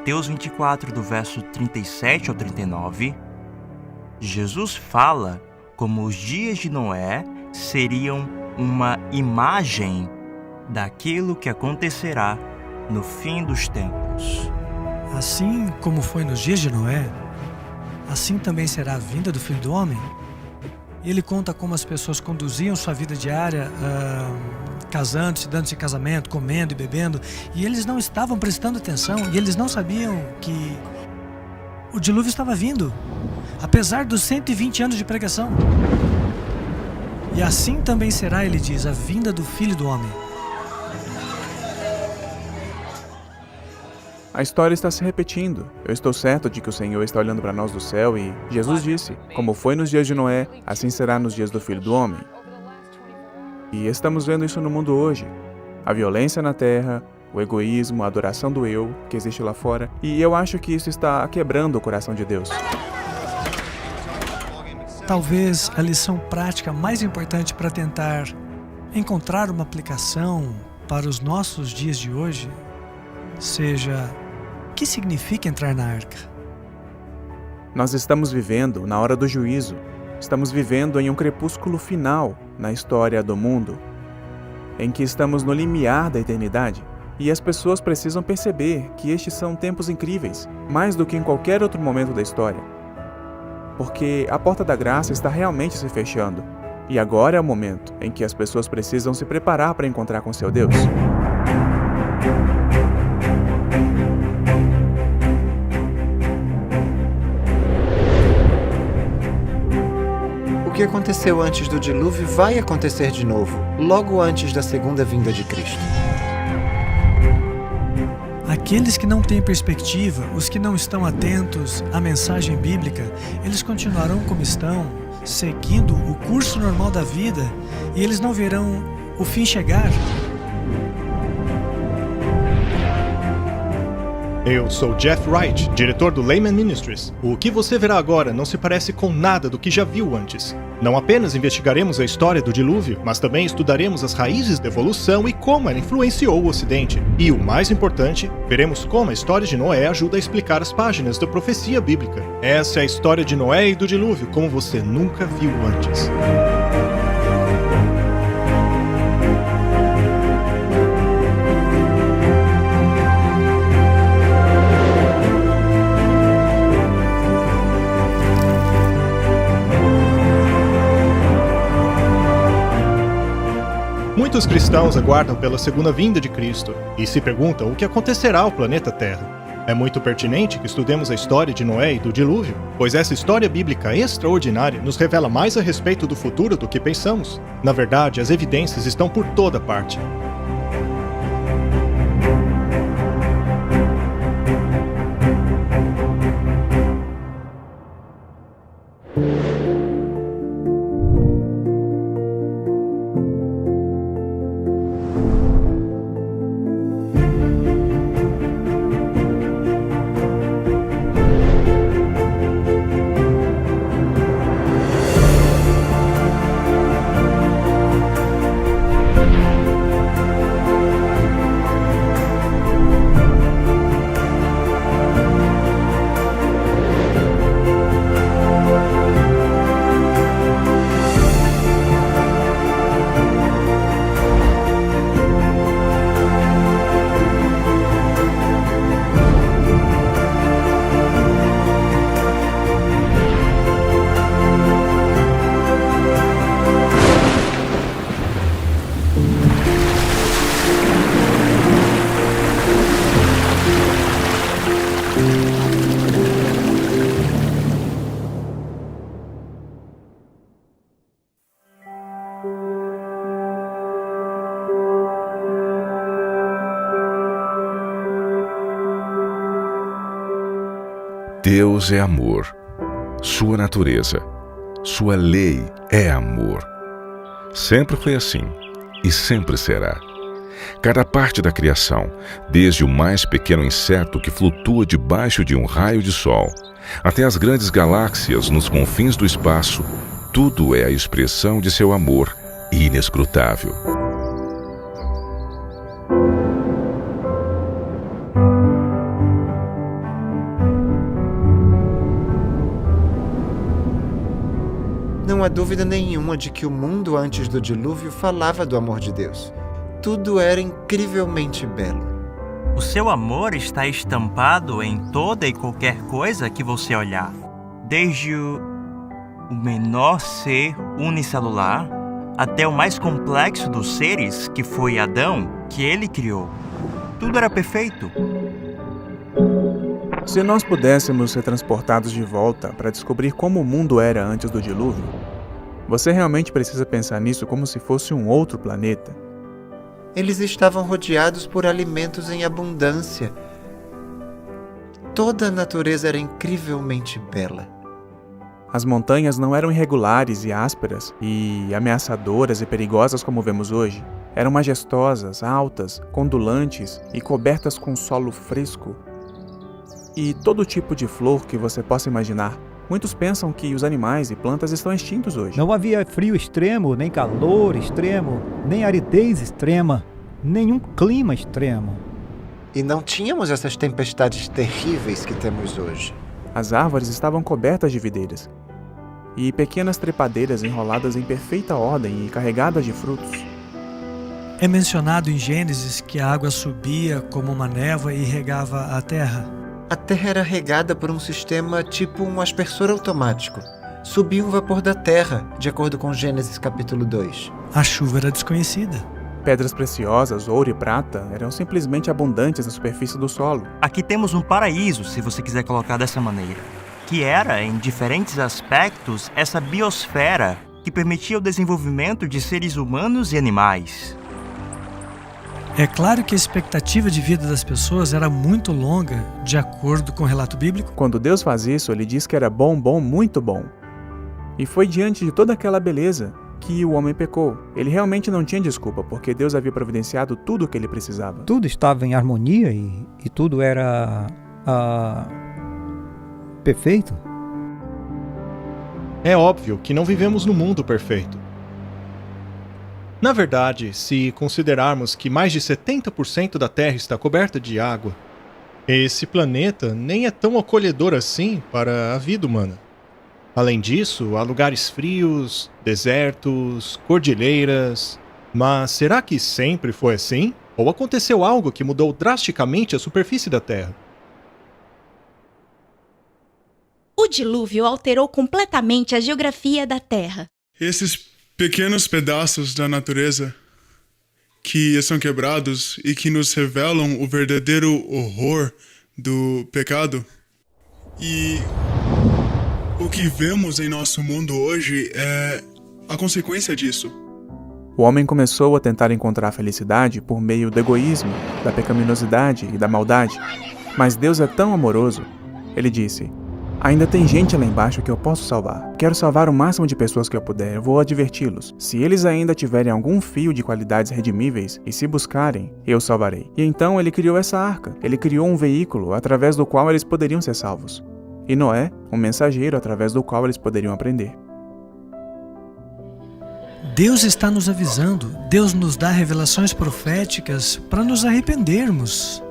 Mateus 24, do verso 37 ao 39, Jesus fala como os dias de Noé seriam uma imagem daquilo que acontecerá no fim dos tempos. Assim como foi nos dias de Noé, assim também será a vinda do Filho do Homem. Ele conta como as pessoas conduziam sua vida diária, casando-se, dando-se casamento, comendo e bebendo, e eles não estavam prestando atenção, e eles não sabiam que o dilúvio estava vindo, apesar dos 120 anos de pregação. E assim também será, ele diz, a vinda do Filho do Homem. A história está se repetindo. Eu estou certo de que o Senhor está olhando para nós do céu e Jesus disse, como foi nos dias de Noé, assim será nos dias do Filho do Homem. E estamos vendo isso no mundo hoje. A violência na terra, o egoísmo, a adoração do eu que existe lá fora. E eu acho que isso está quebrando o coração de Deus. Talvez a lição prática mais importante para tentar encontrar uma aplicação para os nossos dias de hoje seja: o que significa entrar na arca? Nós estamos vivendo na hora do juízo. Estamos vivendo em um crepúsculo final na história do mundo, em que estamos no limiar da eternidade. E as pessoas precisam perceber que estes são tempos incríveis, mais do que em qualquer outro momento da história. Porque a porta da graça está realmente se fechando. E agora é o momento em que as pessoas precisam se preparar para encontrar com seu Deus. O que aconteceu antes do dilúvio vai acontecer de novo, logo antes da segunda vinda de Cristo. Aqueles que não têm perspectiva, os que não estão atentos à mensagem bíblica, eles continuarão como estão, seguindo o curso normal da vida, e eles não verão o fim chegar. Eu sou Jeff Wright, diretor do Layman Ministries. O que você verá agora não se parece com nada do que já viu antes. Não apenas investigaremos a história do dilúvio, mas também estudaremos as raízes da evolução e como ela influenciou o Ocidente. E o mais importante, veremos como a história de Noé ajuda a explicar as páginas da profecia bíblica. Essa é a história de Noé e do dilúvio como você nunca viu antes. Muitos cristãos aguardam pela segunda vinda de Cristo e se perguntam o que acontecerá ao planeta Terra. É muito pertinente que estudemos a história de Noé e do dilúvio, pois essa história bíblica extraordinária nos revela mais a respeito do futuro do que pensamos. Na verdade, as evidências estão por toda parte. Deus é amor. Sua natureza, sua lei é amor. Sempre foi assim e sempre será. Cada parte da criação, desde o mais pequeno inseto que flutua debaixo de um raio de sol, até as grandes galáxias nos confins do espaço, tudo é a expressão de seu amor inescrutável. Não há dúvida nenhuma de que o mundo antes do dilúvio falava do amor de Deus. Tudo era incrivelmente belo. O seu amor está estampado em toda e qualquer coisa que você olhar. Desde o menor ser unicelular até o mais complexo dos seres, que foi Adão, que ele criou. Tudo era perfeito. Se nós pudéssemos ser transportados de volta para descobrir como o mundo era antes do dilúvio, você realmente precisa pensar nisso como se fosse um outro planeta. Eles estavam rodeados por alimentos em abundância. Toda a natureza era incrivelmente bela. As montanhas não eram irregulares e ásperas e ameaçadoras e perigosas como vemos hoje. Eram majestosas, altas, ondulantes e cobertas com solo fresco. E todo tipo de flor que você possa imaginar. Muitos pensam que os animais e plantas estão extintos hoje. Não havia frio extremo, nem calor extremo, nem aridez extrema, nenhum clima extremo. E não tínhamos essas tempestades terríveis que temos hoje. As árvores estavam cobertas de videiras e pequenas trepadeiras enroladas em perfeita ordem e carregadas de frutos. É mencionado em Gênesis que a água subia como uma névoa e regava a terra. A terra era regada por um sistema tipo um aspersor automático. Subia um vapor da terra, de acordo com Gênesis capítulo 2. A chuva era desconhecida. Pedras preciosas, ouro e prata, eram simplesmente abundantes na superfície do solo. Aqui temos um paraíso, se você quiser colocar dessa maneira, que era, em diferentes aspectos, essa biosfera que permitia o desenvolvimento de seres humanos e animais. É claro que a expectativa de vida das pessoas era muito longa, de acordo com o relato bíblico. Quando Deus faz isso, ele diz que era bom, muito bom. E foi diante de toda aquela beleza que o homem pecou. Ele realmente não tinha desculpa, porque Deus havia providenciado tudo o que ele precisava. Tudo estava em harmonia e tudo era perfeito. É óbvio que não vivemos no mundo perfeito. Na verdade, se considerarmos que mais de 70% da Terra está coberta de água, esse planeta nem é tão acolhedor assim para a vida humana. Além disso, há lugares frios, desertos, cordilheiras. Mas será que sempre foi assim? Ou aconteceu algo que mudou drasticamente a superfície da Terra? O dilúvio alterou completamente a geografia da Terra. Esses pequenos pedaços da natureza que são quebrados e que nos revelam o verdadeiro horror do pecado. E o que vemos em nosso mundo hoje é a consequência disso. O homem começou a tentar encontrar a felicidade por meio do egoísmo, da pecaminosidade e da maldade. Mas Deus é tão amoroso. Ele disse: ainda tem gente lá embaixo que eu posso salvar. Quero salvar o máximo de pessoas que eu puder. Eu vou adverti-los. Se eles ainda tiverem algum fio de qualidades redimíveis e se buscarem, eu salvarei. E então ele criou essa arca. Ele criou um veículo através do qual eles poderiam ser salvos. E Noé, um mensageiro através do qual eles poderiam aprender. Deus está nos avisando. Deus nos dá revelações proféticas para nos arrependermos.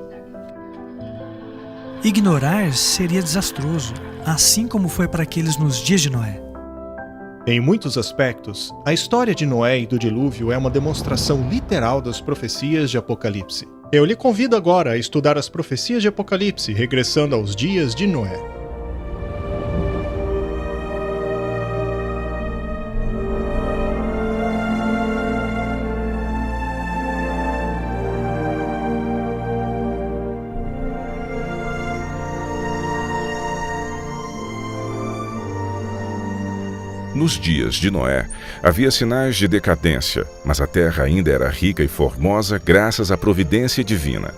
Ignorar seria desastroso, assim como foi para aqueles nos dias de Noé. Em muitos aspectos, a história de Noé e do dilúvio é uma demonstração literal das profecias de Apocalipse. Eu lhe convido agora a estudar as profecias de Apocalipse, regressando aos dias de Noé. Nos dias de Noé, havia sinais de decadência, mas a terra ainda era rica e formosa graças à providência divina.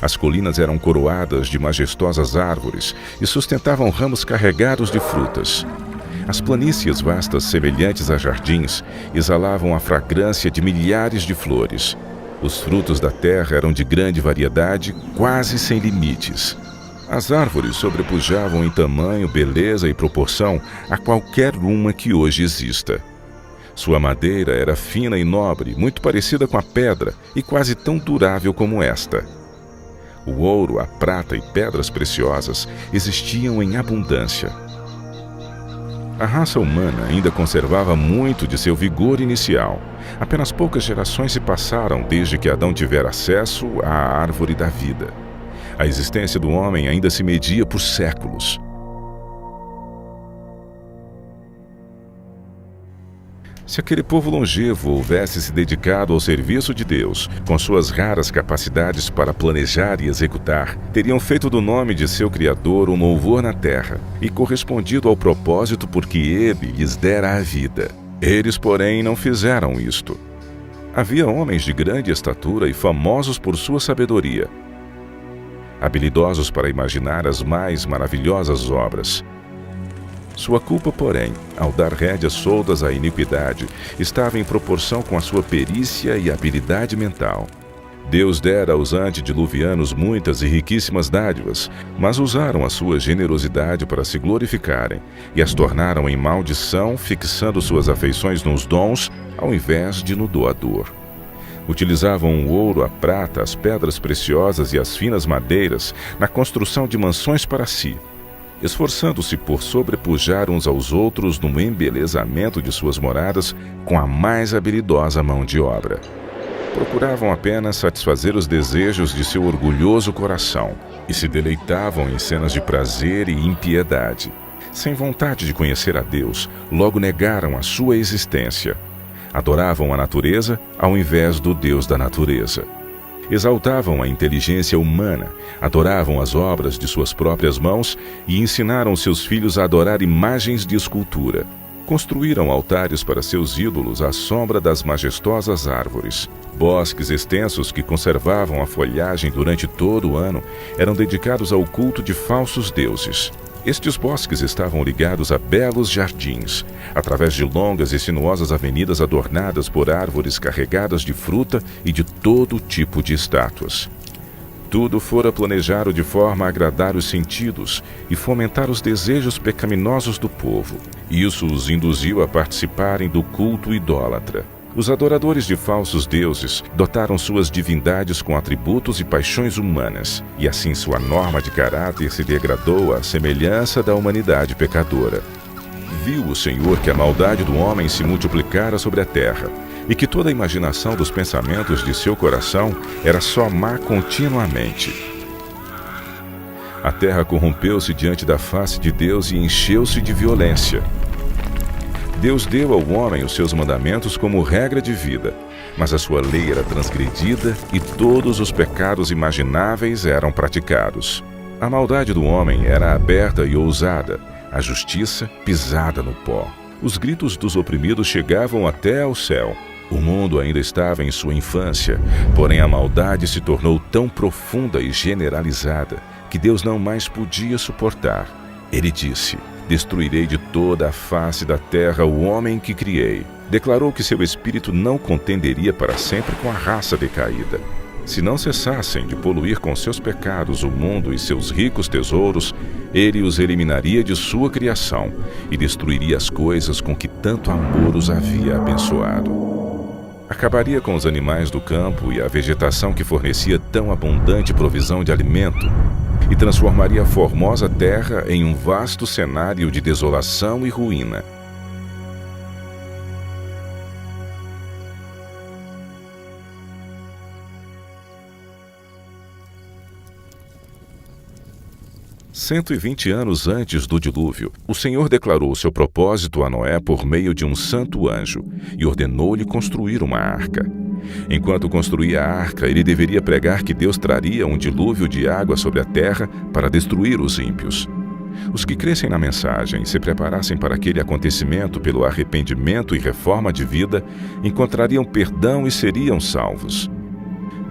As colinas eram coroadas de majestosas árvores e sustentavam ramos carregados de frutas. As planícies vastas, semelhantes a jardins, exalavam a fragrância de milhares de flores. Os frutos da terra eram de grande variedade, quase sem limites. As árvores sobrepujavam em tamanho, beleza e proporção a qualquer uma que hoje exista. Sua madeira era fina e nobre, muito parecida com a pedra e quase tão durável como esta. O ouro, a prata e pedras preciosas existiam em abundância. A raça humana ainda conservava muito de seu vigor inicial. Apenas poucas gerações se passaram desde que Adão tivera acesso à árvore da vida. A existência do homem ainda se media por séculos. Se aquele povo longevo houvesse se dedicado ao serviço de Deus, com suas raras capacidades para planejar e executar, teriam feito do nome de seu Criador um louvor na terra e correspondido ao propósito por que Ele lhes dera a vida. Eles, porém, não fizeram isto. Havia homens de grande estatura e famosos por sua sabedoria, habilidosos para imaginar as mais maravilhosas obras. Sua culpa, porém, ao dar rédeas soltas à iniquidade, estava em proporção com a sua perícia e habilidade mental. Deus dera aos antediluvianos muitas e riquíssimas dádivas, mas usaram a sua generosidade para se glorificarem e as tornaram em maldição, fixando suas afeições nos dons ao invés de no doador. Utilizavam o ouro, a prata, as pedras preciosas e as finas madeiras na construção de mansões para si, esforçando-se por sobrepujar uns aos outros no embelezamento de suas moradas com a mais habilidosa mão de obra. Procuravam apenas satisfazer os desejos de seu orgulhoso coração e se deleitavam em cenas de prazer e impiedade. Sem vontade de conhecer a Deus, logo negaram a sua existência. Adoravam a natureza ao invés do Deus da natureza. Exaltavam a inteligência humana, adoravam as obras de suas próprias mãos e ensinaram seus filhos a adorar imagens de escultura. Construíram altares para seus ídolos à sombra das majestosas árvores. Bosques extensos que conservavam a folhagem durante todo o ano eram dedicados ao culto de falsos deuses. Estes bosques estavam ligados a belos jardins, através de longas e sinuosas avenidas adornadas por árvores carregadas de fruta e de todo tipo de estátuas. Tudo fora planejado de forma a agradar os sentidos e fomentar os desejos pecaminosos do povo. Isso os induziu a participarem do culto idólatra. Os adoradores de falsos deuses dotaram suas divindades com atributos e paixões humanas, e assim sua norma de caráter se degradou à semelhança da humanidade pecadora. Viu o Senhor que a maldade do homem se multiplicara sobre a terra, e que toda a imaginação dos pensamentos de seu coração era só má continuamente. A terra corrompeu-se diante da face de Deus e encheu-se de violência. Deus deu ao homem os seus mandamentos como regra de vida, mas a sua lei era transgredida e todos os pecados imagináveis eram praticados. A maldade do homem era aberta e ousada, a justiça pisada no pó. Os gritos dos oprimidos chegavam até ao céu. O mundo ainda estava em sua infância, porém a maldade se tornou tão profunda e generalizada que Deus não mais podia suportar. Ele disse: destruirei de toda a face da terra o homem que criei. Declarou que seu espírito não contenderia para sempre com a raça decaída. Se não cessassem de poluir com seus pecados o mundo e seus ricos tesouros, ele os eliminaria de sua criação e destruiria as coisas com que tanto amor os havia abençoado. Acabaria com os animais do campo e a vegetação que fornecia tão abundante provisão de alimento, e transformaria a formosa terra em um vasto cenário de desolação e ruína. "120 anos antes do dilúvio, o Senhor declarou seu propósito a Noé por meio de um santo anjo e ordenou-lhe construir uma arca. Enquanto construía a arca, ele deveria pregar que Deus traria um dilúvio de água sobre a terra para destruir os ímpios. Os que crescem na mensagem e se preparassem para aquele acontecimento pelo arrependimento e reforma de vida, encontrariam perdão e seriam salvos.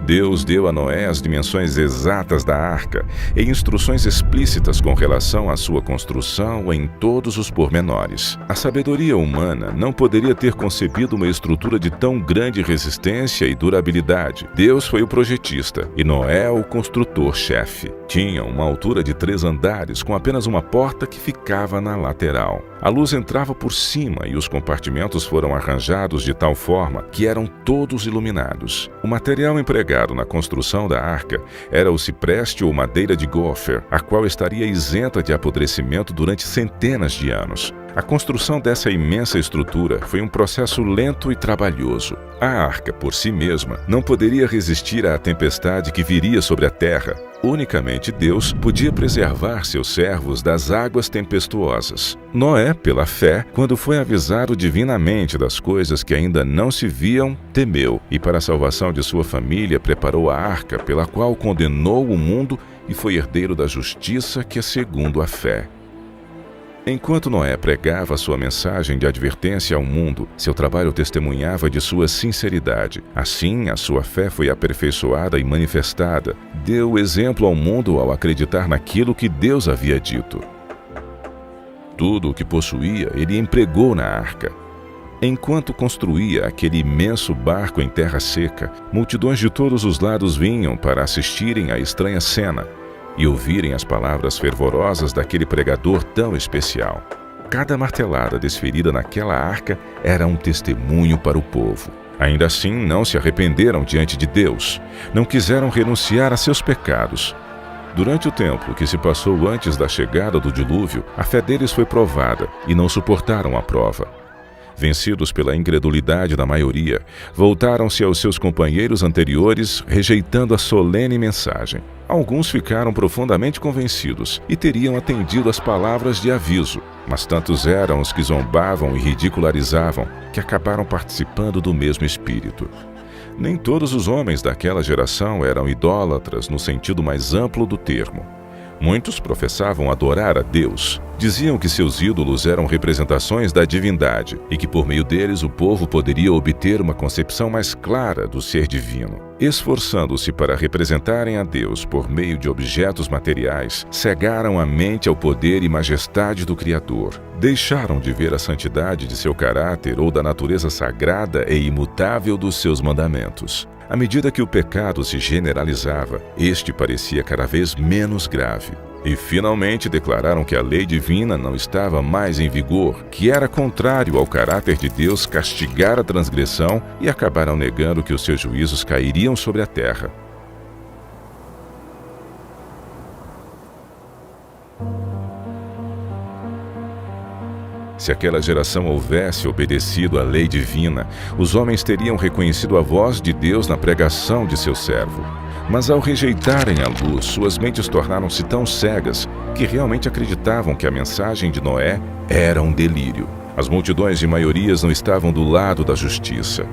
Deus deu a Noé as dimensões exatas da arca e instruções explícitas com relação à sua construção em todos os pormenores. A sabedoria humana não poderia ter concebido uma estrutura de tão grande resistência e durabilidade. Deus foi o projetista e Noé o construtor-chefe. Tinha uma altura de 3 andares com apenas uma porta que ficava na lateral. A luz entrava por cima e os compartimentos foram arranjados de tal forma que eram todos iluminados. O material empregado empregado na construção da arca era o cipreste ou madeira de gopher, a qual estaria isenta de apodrecimento durante centenas de anos. A construção dessa imensa estrutura foi um processo lento e trabalhoso. A arca, por si mesma, não poderia resistir à tempestade que viria sobre a terra. Unicamente Deus podia preservar seus servos das águas tempestuosas. Noé, pela fé, quando foi avisado divinamente das coisas que ainda não se viam, temeu, e para a salvação de sua família preparou a arca, pela qual condenou o mundo e foi herdeiro da justiça que é segundo a fé. Enquanto Noé pregava sua mensagem de advertência ao mundo, seu trabalho testemunhava de sua sinceridade. Assim, a sua fé foi aperfeiçoada e manifestada. Deu exemplo ao mundo ao acreditar naquilo que Deus havia dito. Tudo o que possuía, ele empregou na arca. Enquanto construía aquele imenso barco em terra seca, multidões de todos os lados vinham para assistirem à estranha cena e ouvirem as palavras fervorosas daquele pregador tão especial. Cada martelada desferida naquela arca era um testemunho para o povo. Ainda assim, não se arrependeram diante de Deus, não quiseram renunciar a seus pecados. Durante o tempo que se passou antes da chegada do dilúvio, a fé deles foi provada e não suportaram a prova. Vencidos pela incredulidade da maioria, voltaram-se aos seus companheiros anteriores, rejeitando a solene mensagem. Alguns ficaram profundamente convencidos e teriam atendido às palavras de aviso, mas tantos eram os que zombavam e ridicularizavam que acabaram participando do mesmo espírito. Nem todos os homens daquela geração eram idólatras no sentido mais amplo do termo. Muitos professavam adorar a Deus. Diziam que seus ídolos eram representações da divindade e que por meio deles o povo poderia obter uma concepção mais clara do ser divino. Esforçando-se para representarem a Deus por meio de objetos materiais, cegaram a mente ao poder e majestade do Criador. Deixaram de ver a santidade de seu caráter ou da natureza sagrada e imutável dos seus mandamentos. À medida que o pecado se generalizava, este parecia cada vez menos grave. E finalmente declararam que a lei divina não estava mais em vigor, que era contrário ao caráter de Deus castigar a transgressão, e acabaram negando que os seus juízos cairiam sobre a terra. Se aquela geração houvesse obedecido à lei divina, os homens teriam reconhecido a voz de Deus na pregação de seu servo. Mas ao rejeitarem a luz, suas mentes tornaram-se tão cegas que realmente acreditavam que a mensagem de Noé era um delírio. As multidões de maiorias não estavam do lado da justiça.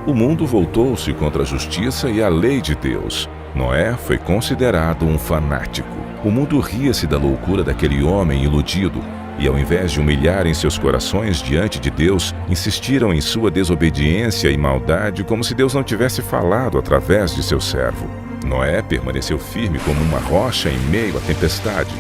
O mundo voltou-se contra a justiça e a lei de Deus. Noé foi considerado um fanático. O mundo ria-se da loucura daquele homem iludido. E ao invés de humilharem seus corações diante de Deus, insistiram em sua desobediência e maldade como se Deus não tivesse falado através de seu servo. Noé permaneceu firme como uma rocha em meio à tempestade.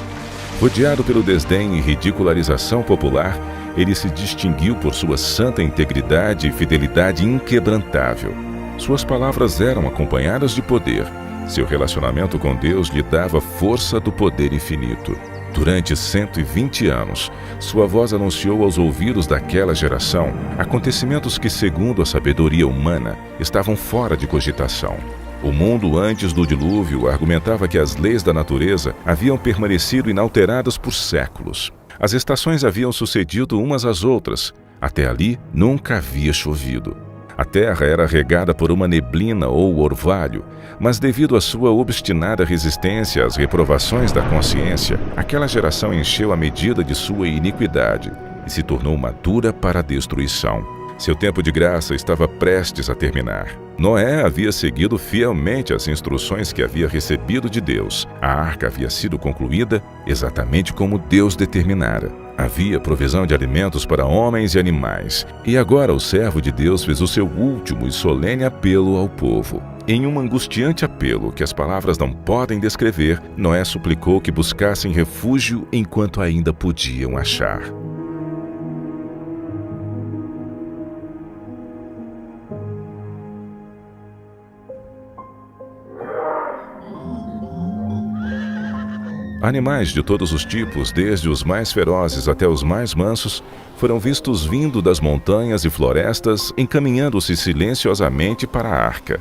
Rodeado pelo desdém e ridicularização popular, ele se distinguiu por sua santa integridade e fidelidade inquebrantável. Suas palavras eram acompanhadas de poder. Seu relacionamento com Deus lhe dava força do poder infinito. Durante 120 anos, sua voz anunciou aos ouvidos daquela geração acontecimentos que, segundo a sabedoria humana, estavam fora de cogitação. O mundo antes do dilúvio argumentava que as leis da natureza haviam permanecido inalteradas por séculos. As estações haviam sucedido umas às outras. Até ali, nunca havia chovido. A terra era regada por uma neblina ou orvalho, mas devido à sua obstinada resistência às reprovações da consciência, aquela geração encheu a medida de sua iniquidade e se tornou madura para a destruição. Seu tempo de graça estava prestes a terminar. Noé havia seguido fielmente as instruções que havia recebido de Deus. A arca havia sido concluída exatamente como Deus determinara. Havia provisão de alimentos para homens e animais. E agora o servo de Deus fez o seu último e solene apelo ao povo. Em um angustiante apelo que as palavras não podem descrever, Noé suplicou que buscassem refúgio enquanto ainda podiam achar. Animais de todos os tipos, desde os mais ferozes até os mais mansos, foram vistos vindo das montanhas e florestas, encaminhando-se silenciosamente para a arca.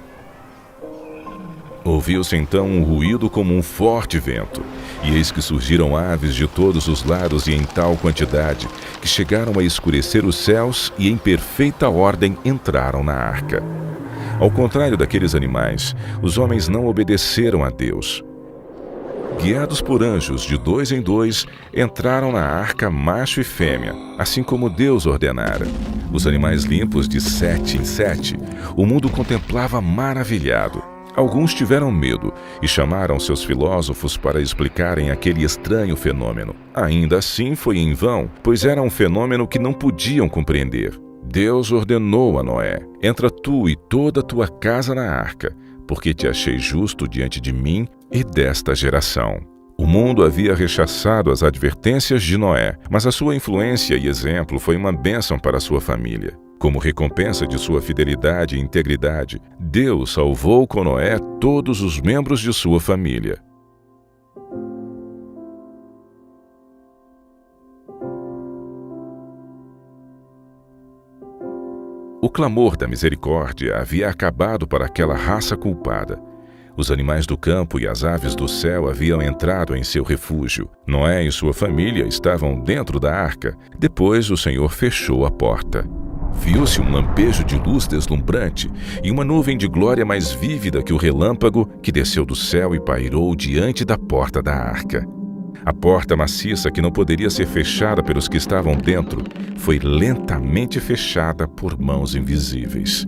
Ouviu-se então um ruído como um forte vento, e eis que surgiram aves de todos os lados e em tal quantidade, que chegaram a escurecer os céus e em perfeita ordem entraram na arca. Ao contrário daqueles animais, os homens não obedeceram a Deus. Guiados por anjos de 2 em 2, entraram na arca macho e fêmea, assim como Deus ordenara. Os animais limpos de 7 em 7, o mundo contemplava maravilhado. Alguns tiveram medo e chamaram seus filósofos para explicarem aquele estranho fenômeno. Ainda assim foi em vão, pois era um fenômeno que não podiam compreender. Deus ordenou a Noé: entra tu e toda a tua casa na arca, porque te achei justo diante de mim e desta geração. O mundo havia rechaçado as advertências de Noé, mas a sua influência e exemplo foi uma bênção para a sua família. Como recompensa de sua fidelidade e integridade, Deus salvou com Noé todos os membros de sua família. O clamor da misericórdia havia acabado para aquela raça culpada. Os animais do campo e as aves do céu haviam entrado em seu refúgio. Noé e sua família estavam dentro da arca. Depois o Senhor fechou a porta. Viu-se um lampejo de luz deslumbrante e uma nuvem de glória mais vívida que o relâmpago que desceu do céu e pairou diante da porta da arca. A porta maciça, que não poderia ser fechada pelos que estavam dentro, foi lentamente fechada por mãos invisíveis.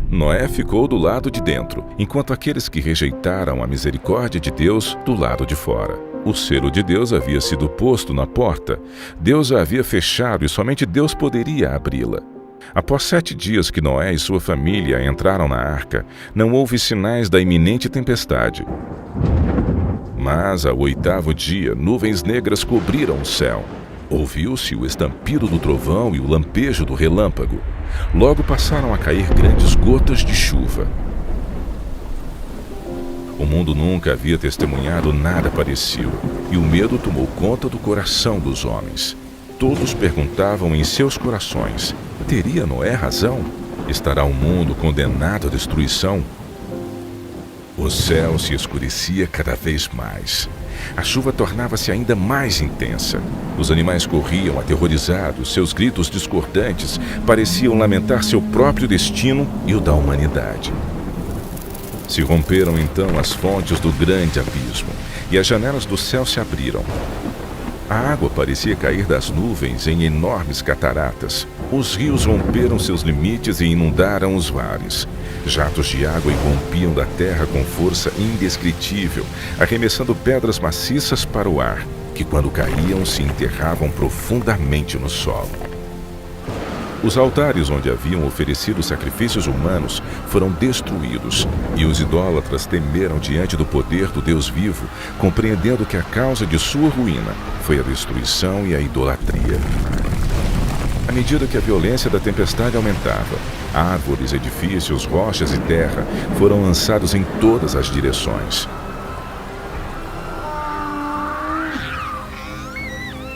Noé ficou do lado de dentro, enquanto aqueles que rejeitaram a misericórdia de Deus do lado de fora. O selo de Deus havia sido posto na porta. Deus a havia fechado e somente Deus poderia abri-la. Após 7 dias que Noé e sua família entraram na arca, não houve sinais da iminente tempestade. Mas, ao 8º dia, nuvens negras cobriram o céu. Ouviu-se o estampido do trovão e o lampejo do relâmpago. Logo passaram a cair grandes gotas de chuva. O mundo nunca havia testemunhado nada parecido, e o medo tomou conta do coração dos homens. Todos perguntavam em seus corações: teria Noé razão? Estará o mundo condenado à destruição? O céu se escurecia cada vez mais. A chuva tornava-se ainda mais intensa. Os animais corriam aterrorizados, seus gritos discordantes pareciam lamentar seu próprio destino e o da humanidade. Se romperam então as fontes do grande abismo, e as janelas do céu se abriram. A água parecia cair das nuvens em enormes cataratas. Os rios romperam seus limites e inundaram os mares. Jatos de água irrompiam da terra com força indescritível, arremessando pedras maciças para o ar, que quando caíam se enterravam profundamente no solo. Os altares onde haviam oferecido sacrifícios humanos foram destruídos, e os idólatras temeram diante do poder do Deus vivo, compreendendo que a causa de sua ruína foi a destruição e a idolatria. À medida que a violência da tempestade aumentava, árvores, edifícios, rochas e terra foram lançados em todas as direções.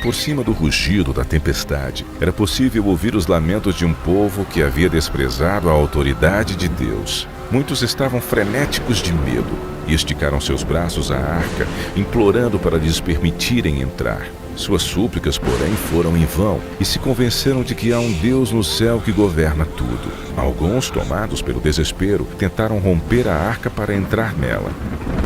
Por cima do rugido da tempestade, era possível ouvir os lamentos de um povo que havia desprezado a autoridade de Deus. Muitos estavam frenéticos de medo e esticaram seus braços à arca, implorando para lhes permitirem entrar. Suas súplicas, porém, foram em vão e se convenceram de que há um Deus no céu que governa tudo. Alguns, tomados pelo desespero, tentaram romper a arca para entrar nela.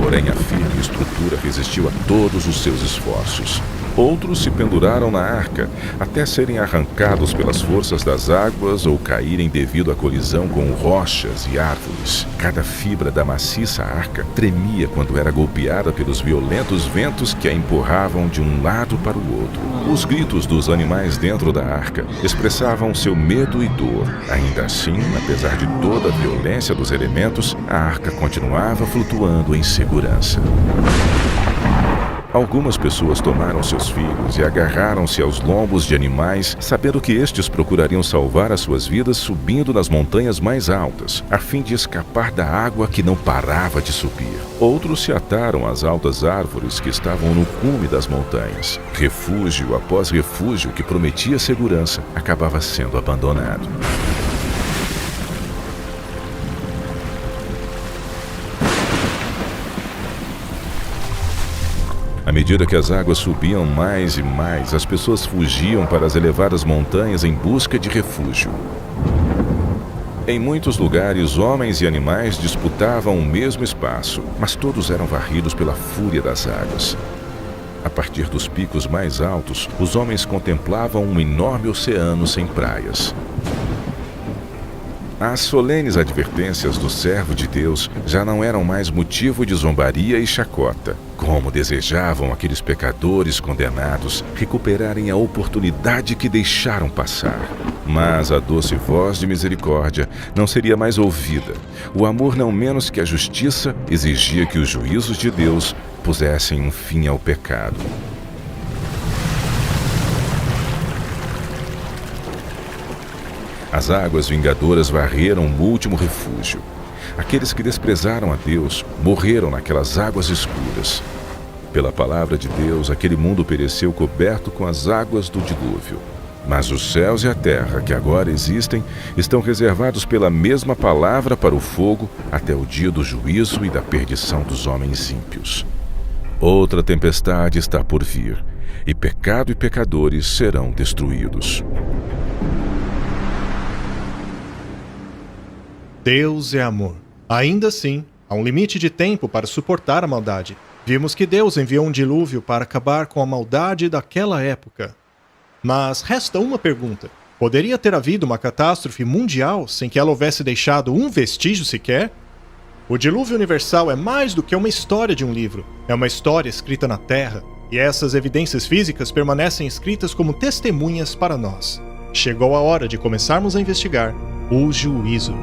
Porém, a firme estrutura resistiu a todos os seus esforços. Outros se penduraram na arca, até serem arrancados pelas forças das águas ou caírem devido à colisão com rochas e árvores. Cada fibra da maciça arca tremia quando era golpeada pelos violentos ventos que a empurravam de um lado para o outro. Os gritos dos animais dentro da arca expressavam seu medo e dor. Ainda assim, apesar de toda a violência dos elementos, a arca continuava flutuando em segurança. Algumas pessoas tomaram seus filhos e agarraram-se aos lombos de animais, sabendo que estes procurariam salvar as suas vidas subindo nas montanhas mais altas, a fim de escapar da água que não parava de subir. Outros se ataram às altas árvores que estavam no cume das montanhas. Refúgio após refúgio que prometia segurança acabava sendo abandonado. medida que as águas subiam mais e mais, as pessoas fugiam para as elevadas montanhas em busca de refúgio. Em muitos lugares, homens e animais disputavam o mesmo espaço, mas todos eram varridos pela fúria das águas. A partir dos picos mais altos, os homens contemplavam um enorme oceano sem praias. As solenes advertências do servo de Deus já não eram mais motivo de zombaria e chacota. Como desejavam aqueles pecadores condenados recuperarem a oportunidade que deixaram passar. Mas a doce voz de misericórdia não seria mais ouvida. O amor, não menos que a justiça, exigia que os juízos de Deus pusessem um fim ao pecado. As águas vingadoras varreram o último refúgio. Aqueles que desprezaram a Deus morreram naquelas águas escuras. Pela palavra de Deus, aquele mundo pereceu coberto com as águas do dilúvio. Mas os céus e a terra, que agora existem, estão reservados pela mesma palavra para o fogo até o dia do juízo e da perdição dos homens ímpios. Outra tempestade está por vir, e pecado e pecadores serão destruídos. Deus é amor. Ainda assim, há um limite de tempo para suportar a maldade. Vimos que Deus enviou um dilúvio para acabar com a maldade daquela época. Mas resta uma pergunta. Poderia ter havido uma catástrofe mundial sem que ela houvesse deixado um vestígio sequer? O dilúvio universal é mais do que uma história de um livro. É uma história escrita na Terra. E essas evidências físicas permanecem escritas como testemunhas para nós. Chegou a hora de começarmos a investigar o juízo.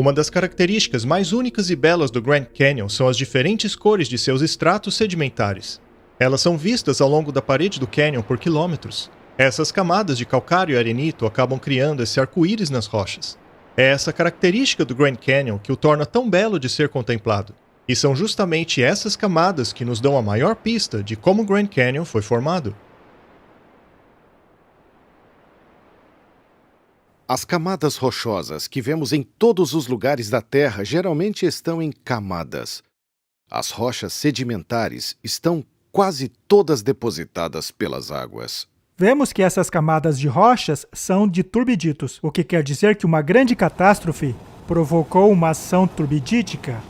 Uma das características mais únicas e belas do Grand Canyon são as diferentes cores de seus estratos sedimentares. Elas são vistas ao longo da parede do canyon por quilômetros. Essas camadas de calcário e arenito acabam criando esse arco-íris nas rochas. É essa característica do Grand Canyon que o torna tão belo de ser contemplado. E são justamente essas camadas que nos dão a maior pista de como o Grand Canyon foi formado. As camadas rochosas que vemos em todos os lugares da Terra geralmente estão em camadas. As rochas sedimentares estão quase todas depositadas pelas águas. Vemos que essas camadas de rochas são de turbiditos, o que quer dizer que uma grande catástrofe provocou uma ação turbidítica,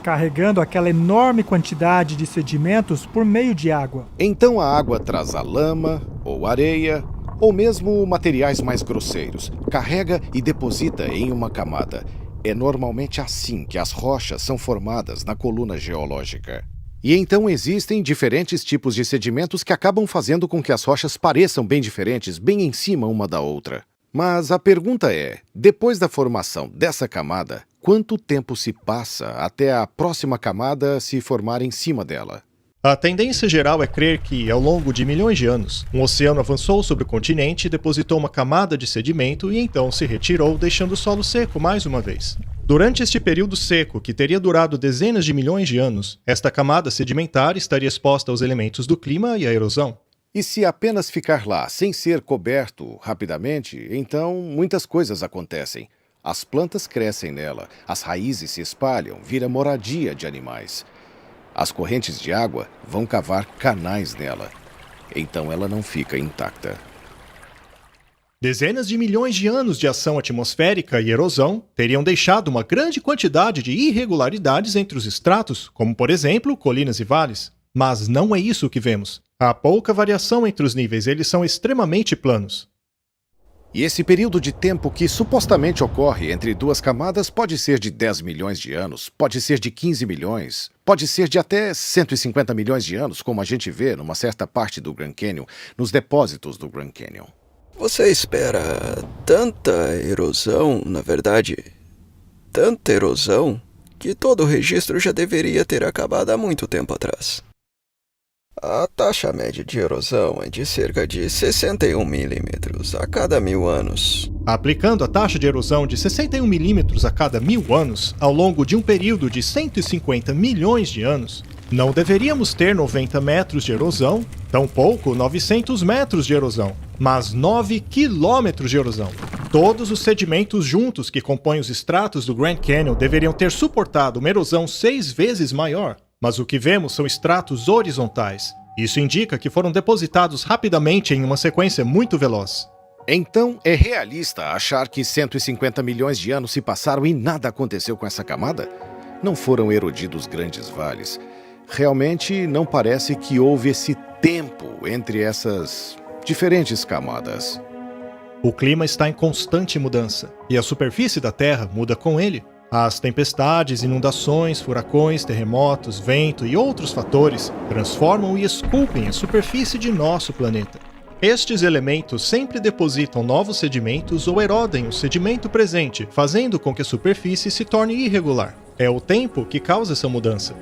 carregando aquela enorme quantidade de sedimentos por meio de água. Então a água traz a lama ou areia, ou mesmo materiais mais grosseiros, carrega e deposita em uma camada. É normalmente assim que as rochas são formadas na coluna geológica. E então existem diferentes tipos de sedimentos que acabam fazendo com que as rochas pareçam bem diferentes, bem em cima uma da outra. Mas a pergunta é, depois da formação dessa camada, quanto tempo se passa até a próxima camada se formar em cima dela? A tendência geral é crer que, ao longo de milhões de anos, um oceano avançou sobre o continente, depositou uma camada de sedimento e então se retirou, deixando o solo seco mais uma vez. Durante este período seco, que teria durado dezenas de milhões de anos, esta camada sedimentar estaria exposta aos elementos do clima e à erosão. E se apenas ficar lá, sem ser coberto rapidamente, então muitas coisas acontecem. As plantas crescem nela, as raízes se espalham, vira moradia de animais. As correntes de água vão cavar canais nela. Então ela não fica intacta. Dezenas de milhões de anos de ação atmosférica e erosão teriam deixado uma grande quantidade de irregularidades entre os estratos, como, por exemplo, colinas e vales. Mas não é isso que vemos. Há pouca variação entre os níveis, eles são extremamente planos. E esse período de tempo que supostamente ocorre entre duas camadas pode ser de 10 milhões de anos, pode ser de 15 milhões, pode ser de até 150 milhões de anos, como a gente vê numa certa parte do Grand Canyon, nos depósitos do Grand Canyon. Você espera tanta erosão, na verdade, tanta erosão, que todo o registro já deveria ter acabado há muito tempo atrás. A taxa média de erosão é de cerca de 61 milímetros a cada 1000 anos. Aplicando a taxa de erosão de 61 milímetros a cada 1000 anos, ao longo de um período de 150 milhões de anos, não deveríamos ter 90 metros de erosão, tampouco 900 metros de erosão, mas 9 quilômetros de erosão. Todos os sedimentos juntos que compõem os estratos do Grand Canyon deveriam ter suportado uma erosão 6 vezes maior. Mas o que vemos são estratos horizontais. Isso indica que foram depositados rapidamente em uma sequência muito veloz. Então, é realista achar que 150 milhões de anos se passaram e nada aconteceu com essa camada? Não foram erodidos grandes vales. Realmente não parece que houve esse tempo entre essas diferentes camadas. O clima está em constante mudança, e a superfície da Terra muda com ele. As tempestades, inundações, furacões, terremotos, vento e outros fatores transformam e esculpem a superfície de nosso planeta. Estes elementos sempre depositam novos sedimentos ou erodem o sedimento presente, fazendo com que a superfície se torne irregular. É o tempo que causa essa mudança.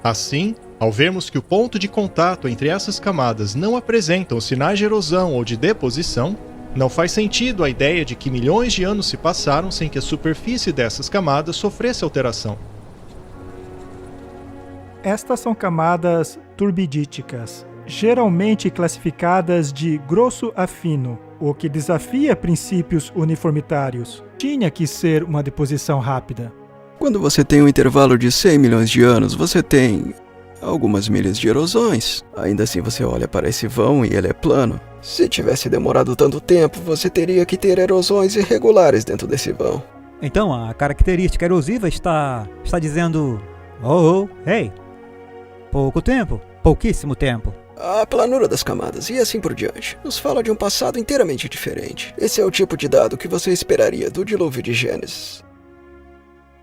Assim, ao vermos que o ponto de contato entre essas camadas não apresentam sinais de erosão ou de deposição, não faz sentido a ideia de que milhões de anos se passaram sem que a superfície dessas camadas sofresse alteração. Estas são camadas turbidíticas, geralmente classificadas de grosso a fino, o que desafia princípios uniformitários. Tinha que ser uma deposição rápida. Quando você tem um intervalo de 100 milhões de anos, você tem algumas milhas de erosões. Ainda assim você olha para esse vão e ele é plano. Se tivesse demorado tanto tempo, você teria que ter erosões irregulares dentro desse vão. Então a característica erosiva está dizendo... Hey! Pouco tempo, pouquíssimo tempo. A planura das camadas e assim por diante nos fala de um passado inteiramente diferente. Esse é o tipo de dado que você esperaria do dilúvio de Gênesis.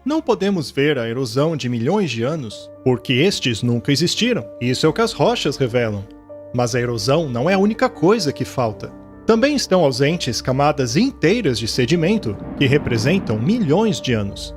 Não podemos ver a erosão de milhões de anos, porque estes nunca existiram. Isso é o que as rochas revelam. Mas a erosão não é a única coisa que falta. Também estão ausentes camadas inteiras de sedimento, que representam milhões de anos.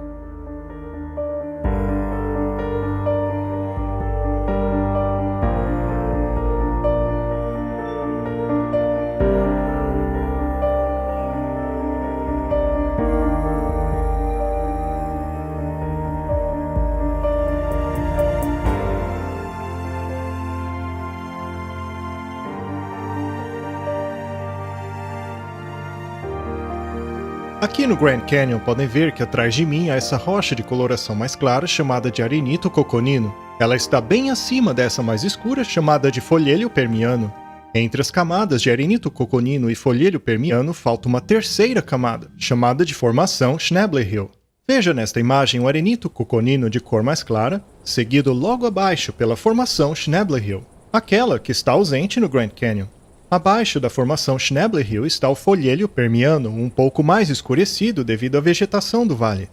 Aqui no Grand Canyon podem ver que atrás de mim há essa rocha de coloração mais clara chamada de arenito coconino. Ela está bem acima dessa mais escura chamada de folhelho permiano. Entre as camadas de arenito coconino e folhelho permiano falta uma terceira camada, chamada de formação Schnabel Hill. Veja nesta imagem o arenito coconino de cor mais clara, seguido logo abaixo pela formação Schnabel Hill, aquela que está ausente no Grand Canyon. Abaixo da formação Schnabel Hill está o folhelho permiano, um pouco mais escurecido devido à vegetação do vale.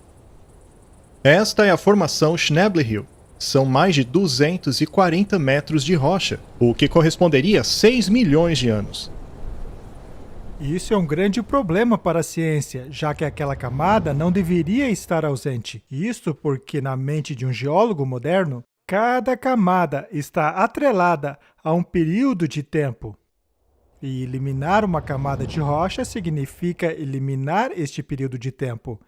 Esta é a formação Schnabel Hill. São mais de 240 metros de rocha, o que corresponderia a 6 milhões de anos. Isso é um grande problema para a ciência, já que aquela camada não deveria estar ausente. Isso porque, na mente de um geólogo moderno, cada camada está atrelada a um período de tempo. E eliminar uma camada de rocha significa eliminar este período de tempo.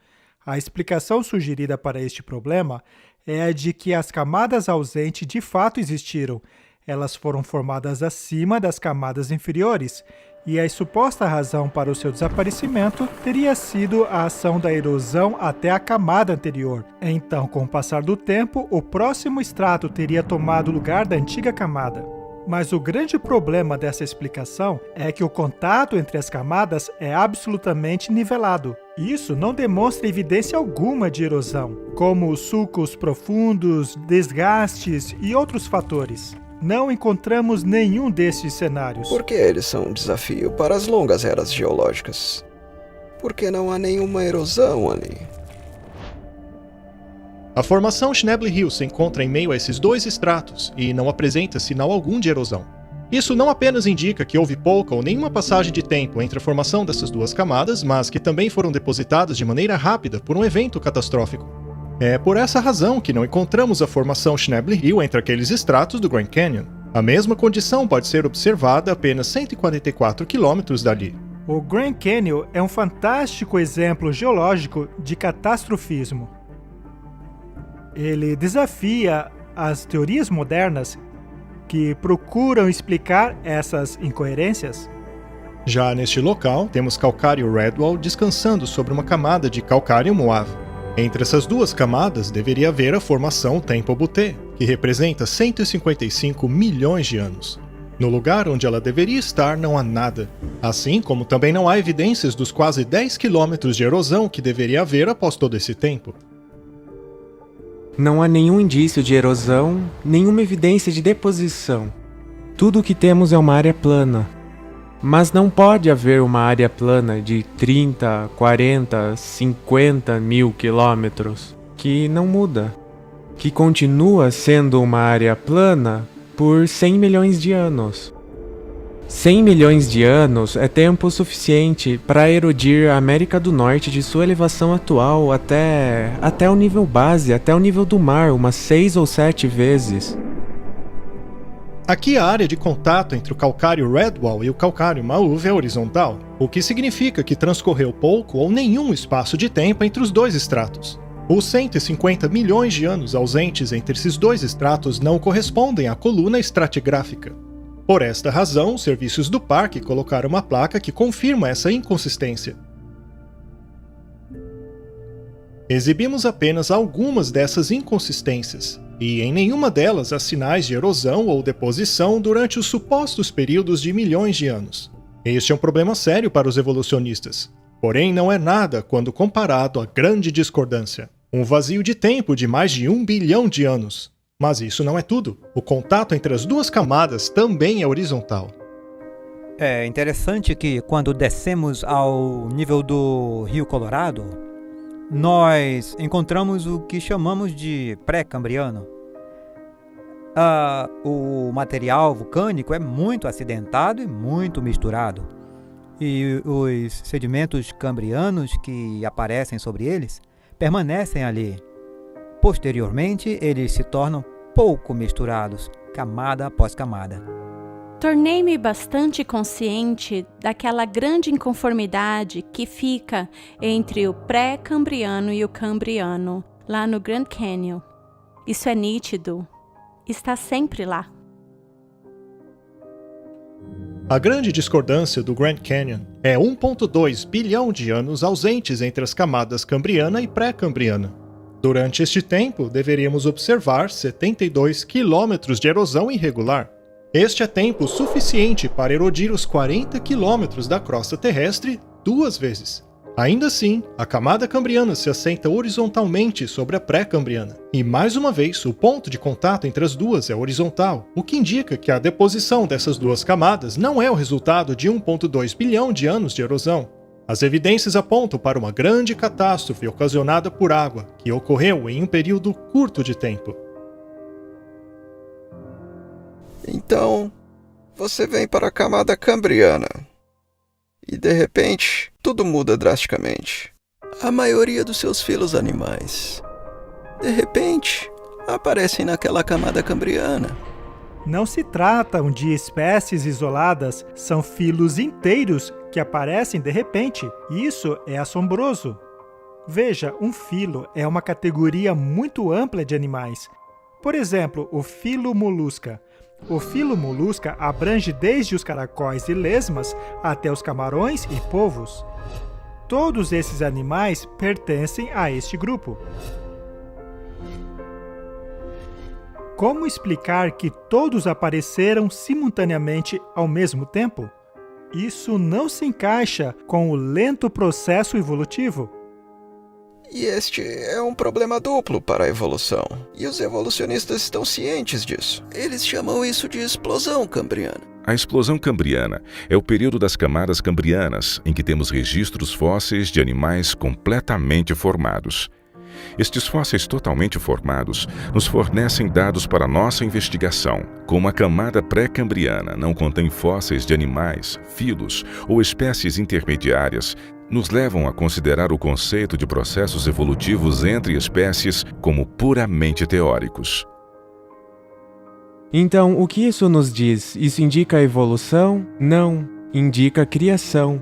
A explicação sugerida para este problema é a de que as camadas ausentes de fato existiram. Elas foram formadas acima das camadas inferiores, e a suposta razão para o seu desaparecimento teria sido a ação da erosão até a camada anterior. Então, com o passar do tempo, o próximo estrato teria tomado o lugar da antiga camada. Mas o grande problema dessa explicação é que o contato entre as camadas é absolutamente nivelado. Isso não demonstra evidência alguma de erosão, como sulcos profundos, desgastes e outros fatores. Não encontramos nenhum desses cenários. Porque eles são um desafio para as longas eras geológicas. Porque não há nenhuma erosão ali. A formação Schnebly Hill se encontra em meio a esses dois estratos e não apresenta sinal algum de erosão. Isso não apenas indica que houve pouca ou nenhuma passagem de tempo entre a formação dessas duas camadas, mas que também foram depositadas de maneira rápida por um evento catastrófico. É por essa razão que não encontramos a formação Schnebly Hill entre aqueles estratos do Grand Canyon. A mesma condição pode ser observada a apenas 144 quilômetros dali. O Grand Canyon é um fantástico exemplo geológico de catastrofismo. Ele desafia as teorias modernas que procuram explicar essas incoerências. Já neste local, temos calcário Redwall descansando sobre uma camada de calcário Moave. Entre essas duas camadas deveria haver a formação Temple Butte, que representa 155 milhões de anos. No lugar onde ela deveria estar não há nada, assim como também não há evidências dos quase 10 quilômetros de erosão que deveria haver após todo esse tempo. Não há nenhum indício de erosão, nenhuma evidência de deposição. Tudo o que temos é uma área plana. Mas não pode haver uma área plana de 30, 40, 50 mil quilômetros que não muda, que continua sendo uma área plana por 100 milhões de anos. 100 milhões de anos é tempo suficiente para erodir a América do Norte de sua elevação atual até o nível base, até o nível do mar, umas 6 ou 7 vezes. Aqui a área de contato entre o calcário Redwall e o calcário Mauve é horizontal, o que significa que transcorreu pouco ou nenhum espaço de tempo entre os dois estratos. Os 150 milhões de anos ausentes entre esses dois estratos não correspondem à coluna estratigráfica. Por esta razão, os serviços do parque colocaram uma placa que confirma essa inconsistência. Exibimos apenas algumas dessas inconsistências, e em nenhuma delas há sinais de erosão ou deposição durante os supostos períodos de milhões de anos. Este é um problema sério para os evolucionistas, porém não é nada quando comparado à grande discordância, um vazio de tempo de mais de 1 bilhão de anos. Mas isso não é tudo. O contato entre as duas camadas também é horizontal. É interessante que quando descemos ao nível do Rio Colorado, nós encontramos o que chamamos de pré-cambriano. O material vulcânico é muito acidentado e muito misturado. E os sedimentos cambrianos que aparecem sobre eles permanecem ali. Posteriormente, eles se tornam pouco misturados, camada após camada. Tornei-me bastante consciente daquela grande inconformidade que fica entre o pré-cambriano e o cambriano, lá no Grand Canyon. Isso é nítido. Está sempre lá. A grande discordância do Grand Canyon é 1,2 bilhão de anos ausentes entre as camadas cambriana e pré-cambriana. Durante este tempo, deveríamos observar 72 quilômetros de erosão irregular. Este é tempo suficiente para erodir os 40 quilômetros da crosta terrestre 2 vezes. Ainda assim, a camada cambriana se assenta horizontalmente sobre a pré-cambriana. E mais uma vez, o ponto de contato entre as duas é horizontal, o que indica que a deposição dessas duas camadas não é o resultado de 1,2 bilhão de anos de erosão. As evidências apontam para uma grande catástrofe ocasionada por água, que ocorreu em um período curto de tempo. Então, você vem para a camada cambriana. E de repente, tudo muda drasticamente. A maioria dos seus filhos animais, de repente, aparecem naquela camada cambriana. Não se tratam de espécies isoladas, são filos inteiros que aparecem de repente. Isso é assombroso. Veja, um filo é uma categoria muito ampla de animais. Por exemplo, o filo Molusca. O filo Molusca abrange desde os caracóis e lesmas até os camarões e polvos. Todos esses animais pertencem a este grupo. Como explicar que todos apareceram simultaneamente ao mesmo tempo? Isso não se encaixa com o lento processo evolutivo. E este é um problema duplo para a evolução, e os evolucionistas estão cientes disso. Eles chamam isso de explosão cambriana. A explosão cambriana é o período das camadas cambrianas em que temos registros fósseis de animais completamente formados. Estes fósseis totalmente formados nos fornecem dados para nossa investigação. Como a camada pré-cambriana não contém fósseis de animais, filos ou espécies intermediárias, nos levam a considerar o conceito de processos evolutivos entre espécies como puramente teóricos. Então, o que isso nos diz? Isso indica evolução? Não, indica criação.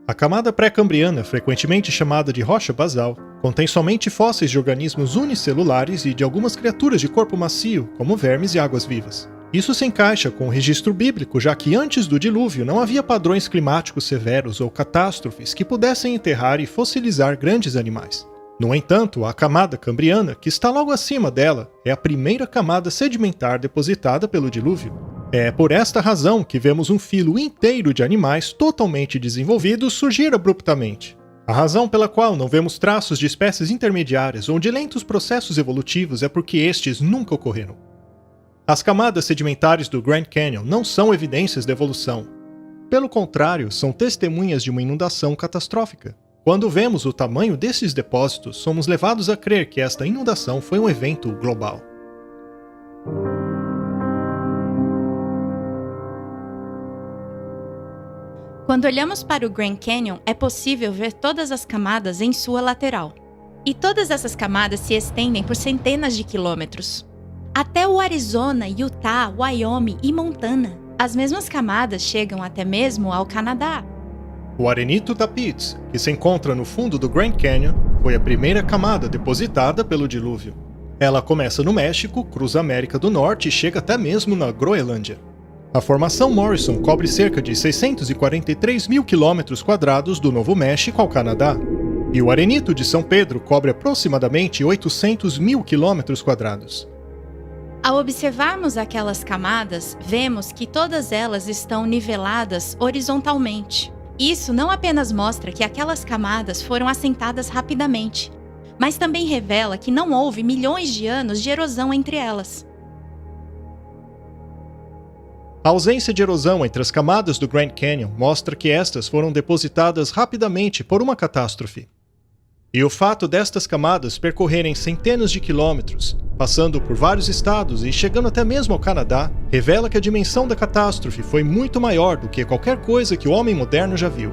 A camada pré-cambriana, frequentemente chamada de rocha basal, contém somente fósseis de organismos unicelulares e de algumas criaturas de corpo macio, como vermes e águas-vivas. Isso se encaixa com o registro bíblico, já que antes do dilúvio não havia padrões climáticos severos ou catástrofes que pudessem enterrar e fossilizar grandes animais. No entanto, a camada cambriana, que está logo acima dela, é a primeira camada sedimentar depositada pelo dilúvio. É por esta razão que vemos um filo inteiro de animais totalmente desenvolvidos surgir abruptamente. A razão pela qual não vemos traços de espécies intermediárias ou de lentos processos evolutivos é porque estes nunca ocorreram. As camadas sedimentares do Grand Canyon não são evidências da evolução. Pelo contrário, são testemunhas de uma inundação catastrófica. Quando vemos o tamanho desses depósitos, somos levados a crer que esta inundação foi um evento global. Quando olhamos para o Grand Canyon, é possível ver todas as camadas em sua lateral. E todas essas camadas se estendem por centenas de quilômetros. Até o Arizona, Utah, Wyoming e Montana. As mesmas camadas chegam até mesmo ao Canadá. O arenito da Pitts, que se encontra no fundo do Grand Canyon, foi a primeira camada depositada pelo dilúvio. Ela começa no México, cruza a América do Norte e chega até mesmo na Groenlândia. A formação Morrison cobre cerca de 643 mil quilômetros quadrados do Novo México ao Canadá. E o arenito de São Pedro cobre aproximadamente 800 mil quilômetros quadrados. Ao observarmos aquelas camadas, vemos que todas elas estão niveladas horizontalmente. Isso não apenas mostra que aquelas camadas foram assentadas rapidamente, mas também revela que não houve milhões de anos de erosão entre elas. A ausência de erosão entre as camadas do Grand Canyon mostra que estas foram depositadas rapidamente por uma catástrofe. E o fato destas camadas percorrerem centenas de quilômetros, passando por vários estados e chegando até mesmo ao Canadá, revela que a dimensão da catástrofe foi muito maior do que qualquer coisa que o homem moderno já viu.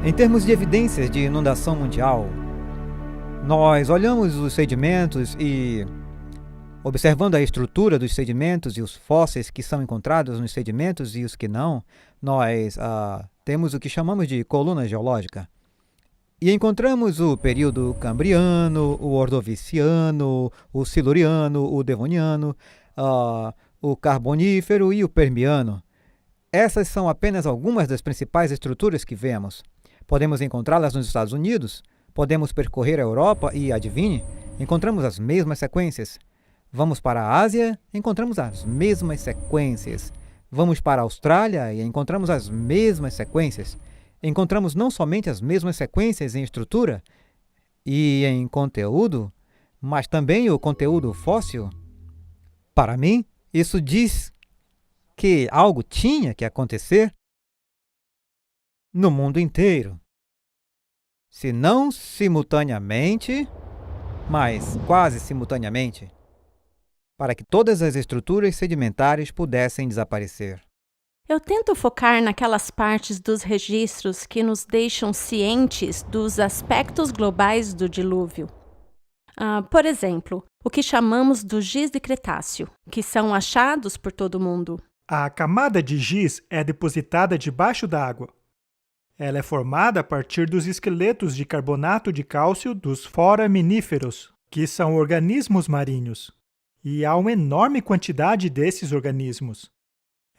Em termos de evidências de inundação mundial, nós olhamos os sedimentos e, observando a estrutura dos sedimentos e os fósseis que são encontrados nos sedimentos e os que não, nós temos o que chamamos de coluna geológica. E encontramos o período cambriano, o ordoviciano, o siluriano, o devoniano, o carbonífero e o permiano. Essas são apenas algumas das principais estruturas que vemos. Podemos encontrá-las nos Estados Unidos, podemos percorrer a Europa e, adivinhe, encontramos as mesmas sequências. Vamos para a Ásia, encontramos as mesmas sequências. Vamos para a Austrália e encontramos as mesmas sequências. Encontramos não somente as mesmas sequências em estrutura e em conteúdo, mas também o conteúdo fóssil. Para mim, isso diz que algo tinha que acontecer no mundo inteiro. Se não simultaneamente, mas quase simultaneamente, para que todas as estruturas sedimentares pudessem desaparecer. Eu tento focar naquelas partes dos registros que nos deixam cientes dos aspectos globais do dilúvio. Por exemplo, o que chamamos do giz de Cretáceo, que são achados por todo o mundo. A camada de giz é depositada debaixo d'água. Ela é formada a partir dos esqueletos de carbonato de cálcio dos foraminíferos, que são organismos marinhos. E há uma enorme quantidade desses organismos.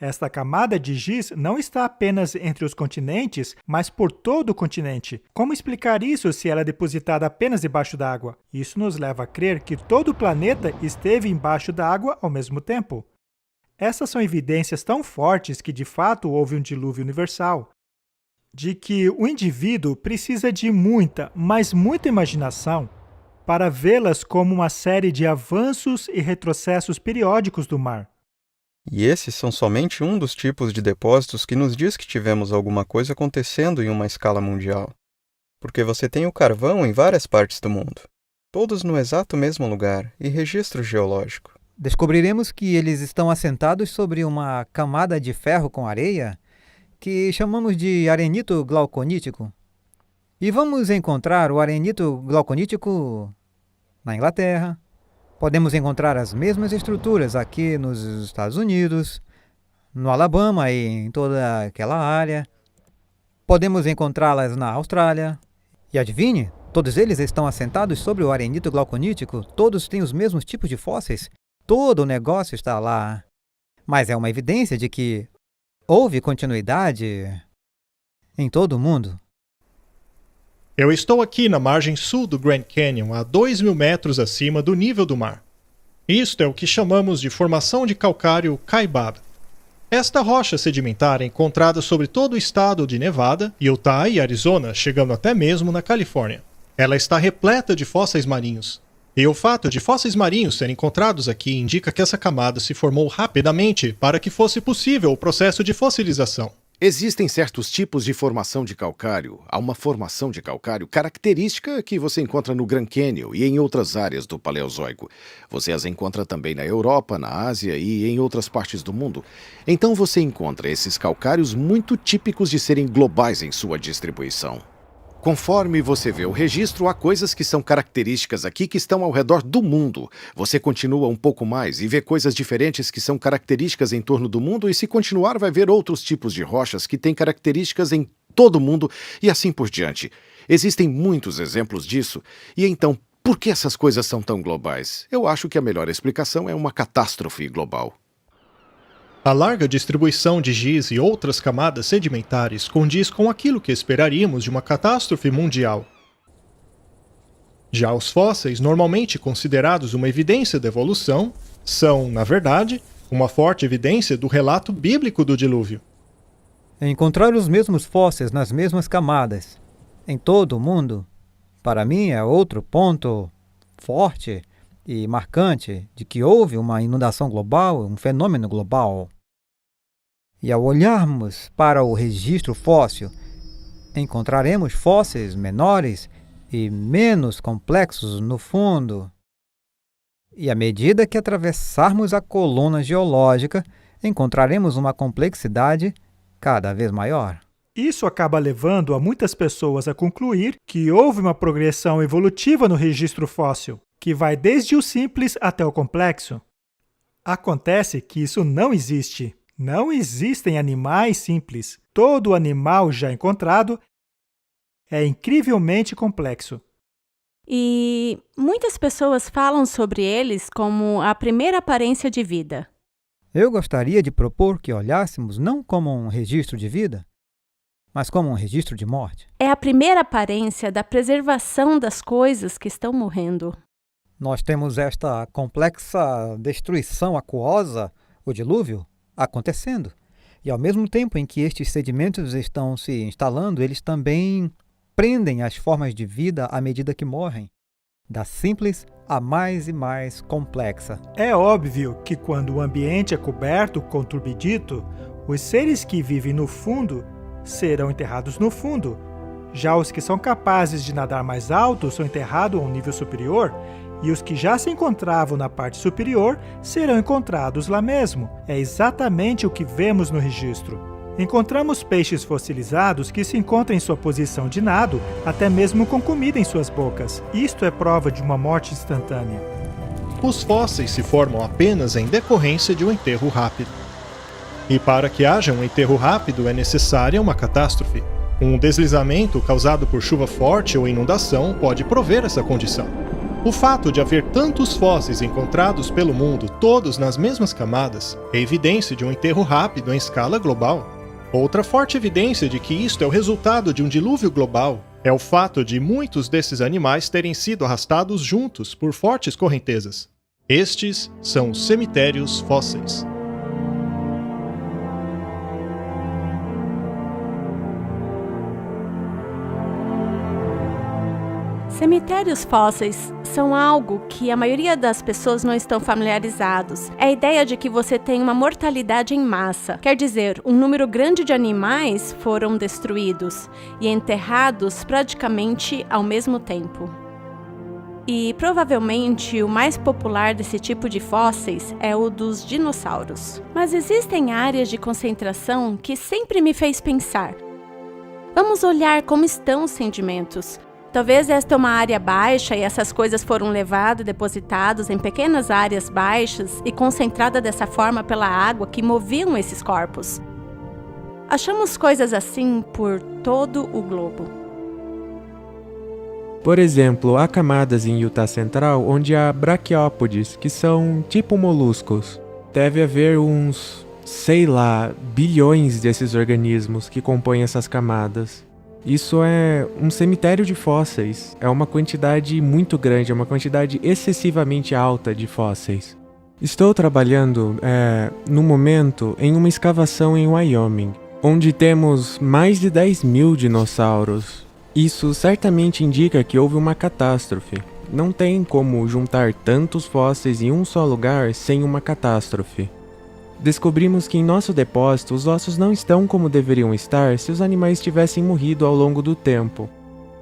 Esta camada de giz não está apenas entre os continentes, mas por todo o continente. Como explicar isso se ela é depositada apenas debaixo d'água? Isso nos leva a crer que todo o planeta esteve embaixo d'água ao mesmo tempo. Essas são evidências tão fortes que de fato houve um dilúvio universal, de que o indivíduo precisa de muita, mas muita imaginação para vê-las como uma série de avanços e retrocessos periódicos do mar. E esses são somente um dos tipos de depósitos que nos diz que tivemos alguma coisa acontecendo em uma escala mundial. Porque você tem o carvão em várias partes do mundo, todos no exato mesmo lugar e registro geológico. Descobriremos que eles estão assentados sobre uma camada de ferro com areia que chamamos de arenito glauconítico. E vamos encontrar o arenito glauconítico na Inglaterra. Podemos encontrar as mesmas estruturas aqui nos Estados Unidos, no Alabama e em toda aquela área. Podemos encontrá-las na Austrália. E adivinhe, todos eles estão assentados sobre o arenito glauconítico, todos têm os mesmos tipos de fósseis, todo o negócio está lá. Mas é uma evidência de que houve continuidade em todo o mundo. Eu estou aqui na margem sul do Grand Canyon, a 2.000 metros acima do nível do mar. Isto é o que chamamos de formação de calcário Kaibab. Esta rocha sedimentar é encontrada sobre todo o estado de Nevada, Utah e Arizona, chegando até mesmo na Califórnia. Ela está repleta de fósseis marinhos. E o fato de fósseis marinhos serem encontrados aqui indica que essa camada se formou rapidamente para que fosse possível o processo de fossilização. Existem certos tipos de formação de calcário. Há uma formação de calcário característica que você encontra no Grand Canyon e em outras áreas do Paleozoico. Você as encontra também na Europa, na Ásia e em outras partes do mundo. Então você encontra esses calcários muito típicos de serem globais em sua distribuição. Conforme você vê o registro, há coisas que são características aqui que estão ao redor do mundo. Você continua um pouco mais e vê coisas diferentes que são características em torno do mundo, e se continuar vai ver outros tipos de rochas que têm características em todo o mundo e assim por diante. Existem muitos exemplos disso. E então, por que essas coisas são tão globais? Eu acho que a melhor explicação é uma catástrofe global. A larga distribuição de giz e outras camadas sedimentares condiz com aquilo que esperaríamos de uma catástrofe mundial. Já os fósseis, normalmente considerados uma evidência da evolução, são, na verdade, uma forte evidência do relato bíblico do dilúvio. Encontrar os mesmos fósseis nas mesmas camadas, em todo o mundo, para mim é outro ponto forte e marcante de que houve uma inundação global, um fenômeno global. E ao olharmos para o registro fóssil, encontraremos fósseis menores e menos complexos no fundo. E à medida que atravessarmos a coluna geológica, encontraremos uma complexidade cada vez maior. Isso acaba levando a muitas pessoas a concluir que houve uma progressão evolutiva no registro fóssil, que vai desde o simples até o complexo. Acontece que isso não existe. Não existem animais simples. Todo animal já encontrado é incrivelmente complexo. E muitas pessoas falam sobre eles como a primeira aparência de vida. Eu gostaria de propor que olhássemos não como um registro de vida, mas como um registro de morte. É a primeira aparência da preservação das coisas que estão morrendo. Nós temos esta complexa destruição aquosa, o dilúvio, acontecendo. E ao mesmo tempo em que estes sedimentos estão se instalando, eles também prendem as formas de vida à medida que morrem, da simples a mais e mais complexa. É óbvio que quando o ambiente é coberto com turbidito, os seres que vivem no fundo serão enterrados no fundo. Já os que são capazes de nadar mais alto são enterrados a um nível superior, e os que já se encontravam na parte superior serão encontrados lá mesmo. É exatamente o que vemos no registro. Encontramos peixes fossilizados que se encontram em sua posição de nado, até mesmo com comida em suas bocas. Isto é prova de uma morte instantânea. Os fósseis se formam apenas em decorrência de um enterro rápido. E para que haja um enterro rápido é necessária uma catástrofe. Um deslizamento causado por chuva forte ou inundação pode prover essa condição. O fato de haver tantos fósseis encontrados pelo mundo, todos nas mesmas camadas, é evidência de um enterro rápido em escala global. Outra forte evidência de que isto é o resultado de um dilúvio global é o fato de muitos desses animais terem sido arrastados juntos por fortes correntezas. Estes são os cemitérios fósseis. Cemitérios fósseis são algo que a maioria das pessoas não estão familiarizados. É a ideia de que você tem uma mortalidade em massa. Quer dizer, um número grande de animais foram destruídos e enterrados praticamente ao mesmo tempo. E provavelmente o mais popular desse tipo de fósseis é o dos dinossauros. Mas existem áreas de concentração que sempre me fez pensar. Vamos olhar como estão os sedimentos. Talvez esta é uma área baixa e essas coisas foram levadas e depositadas em pequenas áreas baixas e concentradas dessa forma pela água que moviam esses corpos. Achamos coisas assim por todo o globo. Por exemplo, há camadas em Utah Central onde há braquiópodes, que são tipo moluscos. Deve haver uns, bilhões desses organismos que compõem essas camadas. Isso é um cemitério de fósseis. É uma quantidade muito grande, é uma quantidade excessivamente alta de fósseis. Estou trabalhando, no momento, em uma escavação em Wyoming, onde temos mais de 10.000 dinossauros. Isso certamente indica que houve uma catástrofe. Não tem como juntar tantos fósseis em um só lugar sem uma catástrofe. Descobrimos que em nosso depósito os ossos não estão como deveriam estar se os animais tivessem morrido ao longo do tempo.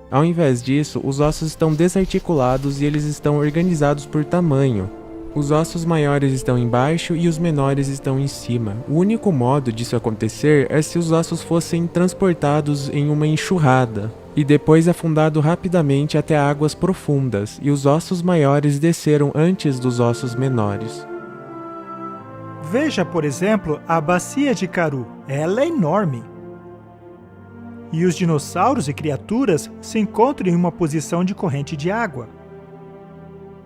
Ao invés disso, os ossos estão desarticulados e eles estão organizados por tamanho. Os ossos maiores estão embaixo e os menores estão em cima. O único modo disso acontecer é se os ossos fossem transportados em uma enxurrada e depois afundado rapidamente até águas profundas, e os ossos maiores desceram antes dos ossos menores. Veja, por exemplo, a bacia de Karoo. Ela é enorme. E os dinossauros e criaturas se encontram em uma posição de corrente de água.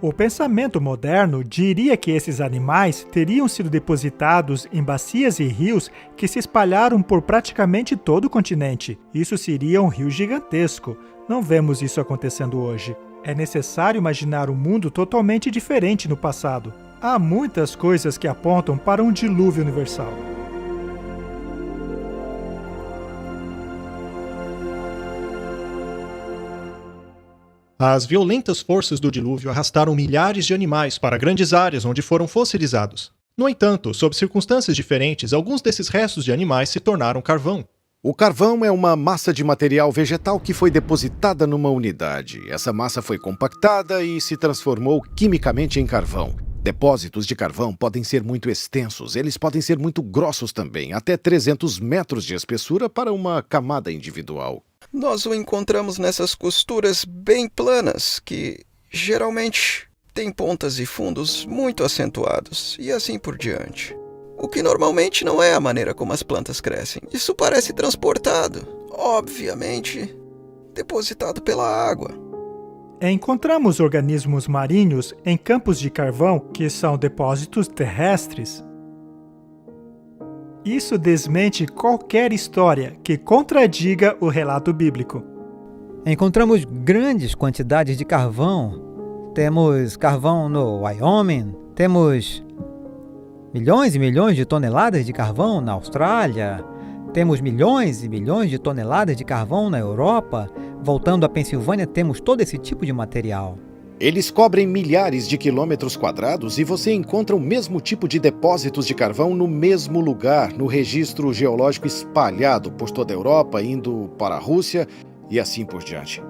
O pensamento moderno diria que esses animais teriam sido depositados em bacias e rios que se espalharam por praticamente todo o continente. Isso seria um rio gigantesco. Não vemos isso acontecendo hoje. É necessário imaginar um mundo totalmente diferente no passado. Há muitas coisas que apontam para um dilúvio universal. As violentas forças do dilúvio arrastaram milhares de animais para grandes áreas onde foram fossilizados. No entanto, sob circunstâncias diferentes, alguns desses restos de animais se tornaram carvão. O carvão é uma massa de material vegetal que foi depositada numa unidade. Essa massa foi compactada e se transformou quimicamente em carvão. Depósitos de carvão podem ser muito extensos, eles podem ser muito grossos também, até 300 metros de espessura para uma camada individual. Nós o encontramos nessas costuras bem planas, que geralmente têm pontas e fundos muito acentuados, e assim por diante. O que normalmente não é a maneira como as plantas crescem. Isso parece transportado, obviamente, depositado pela água. Encontramos organismos marinhos em campos de carvão que são depósitos terrestres. Isso desmente qualquer história que contradiga o relato bíblico. Encontramos grandes quantidades de carvão. Temos carvão no Wyoming, temos milhões e milhões de toneladas de carvão na Austrália, temos milhões e milhões de toneladas de carvão na Europa. Voltando à Pensilvânia, temos todo esse tipo de material. Eles cobrem milhares de quilômetros quadrados e você encontra o mesmo tipo de depósitos de carvão no mesmo lugar, no registro geológico espalhado por toda a Europa, indo para a Rússia e assim por diante.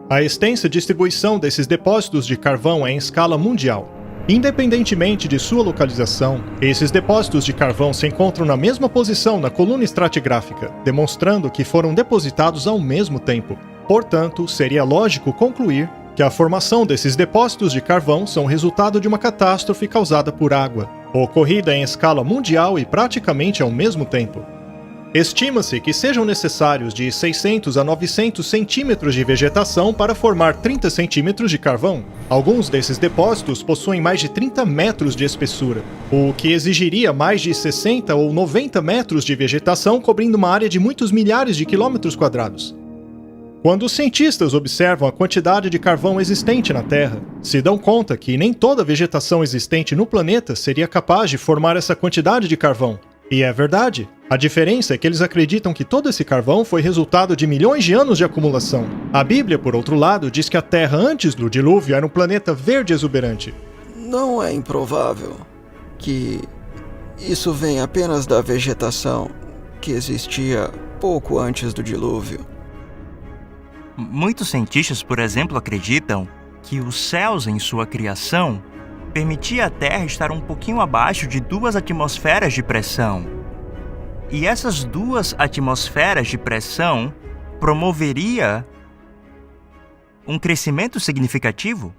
A extensa distribuição desses depósitos de carvão é em escala mundial. Independentemente de sua localização, esses depósitos de carvão se encontram na mesma posição na coluna estratigráfica, demonstrando que foram depositados ao mesmo tempo. Portanto, seria lógico concluir que a formação desses depósitos de carvão são resultado de uma catástrofe causada por água, ocorrida em escala mundial e praticamente ao mesmo tempo. Estima-se que sejam necessários de 600 a 900 centímetros de vegetação para formar 30 centímetros de carvão. Alguns desses depósitos possuem mais de 30 metros de espessura, o que exigiria mais de 60 ou 90 metros de vegetação cobrindo uma área de muitos milhares de quilômetros quadrados. Quando os cientistas observam a quantidade de carvão existente na Terra, se dão conta que nem toda a vegetação existente no planeta seria capaz de formar essa quantidade de carvão. E é verdade. A diferença é que eles acreditam que todo esse carvão foi resultado de milhões de anos de acumulação. A Bíblia, por outro lado, diz que a Terra antes do dilúvio era um planeta verde exuberante. Não é improvável que isso venha apenas da vegetação que existia pouco antes do dilúvio. Muitos cientistas, por exemplo, acreditam que os céus em sua criação permitia a Terra estar um pouquinho abaixo de 2 atmosferas de pressão. E essas 2 atmosferas de pressão promoveria um crescimento significativo?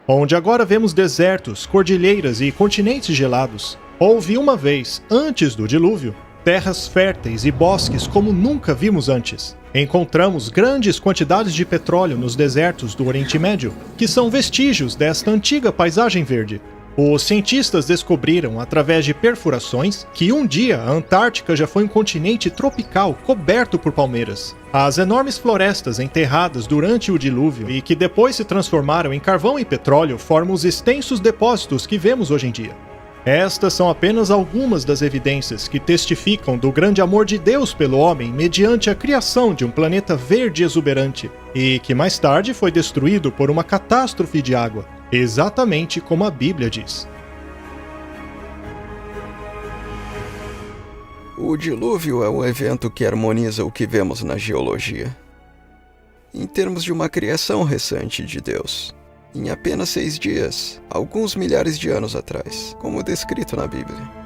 Onde agora vemos desertos, cordilheiras e continentes gelados, houve uma vez, antes do dilúvio, terras férteis e bosques como nunca vimos antes. Encontramos grandes quantidades de petróleo nos desertos do Oriente Médio, que são vestígios desta antiga paisagem verde. Os cientistas descobriram, através de perfurações, que um dia a Antártica já foi um continente tropical coberto por palmeiras. As enormes florestas enterradas durante o dilúvio e que depois se transformaram em carvão e petróleo formam os extensos depósitos que vemos hoje em dia. Estas são apenas algumas das evidências que testificam do grande amor de Deus pelo homem mediante a criação de um planeta verde exuberante, e que mais tarde foi destruído por uma catástrofe de água, exatamente como a Bíblia diz. O dilúvio é um evento que harmoniza o que vemos na geologia. Em termos de uma criação recente de Deus, em apenas 6 dias, alguns milhares de anos atrás, como descrito na Bíblia.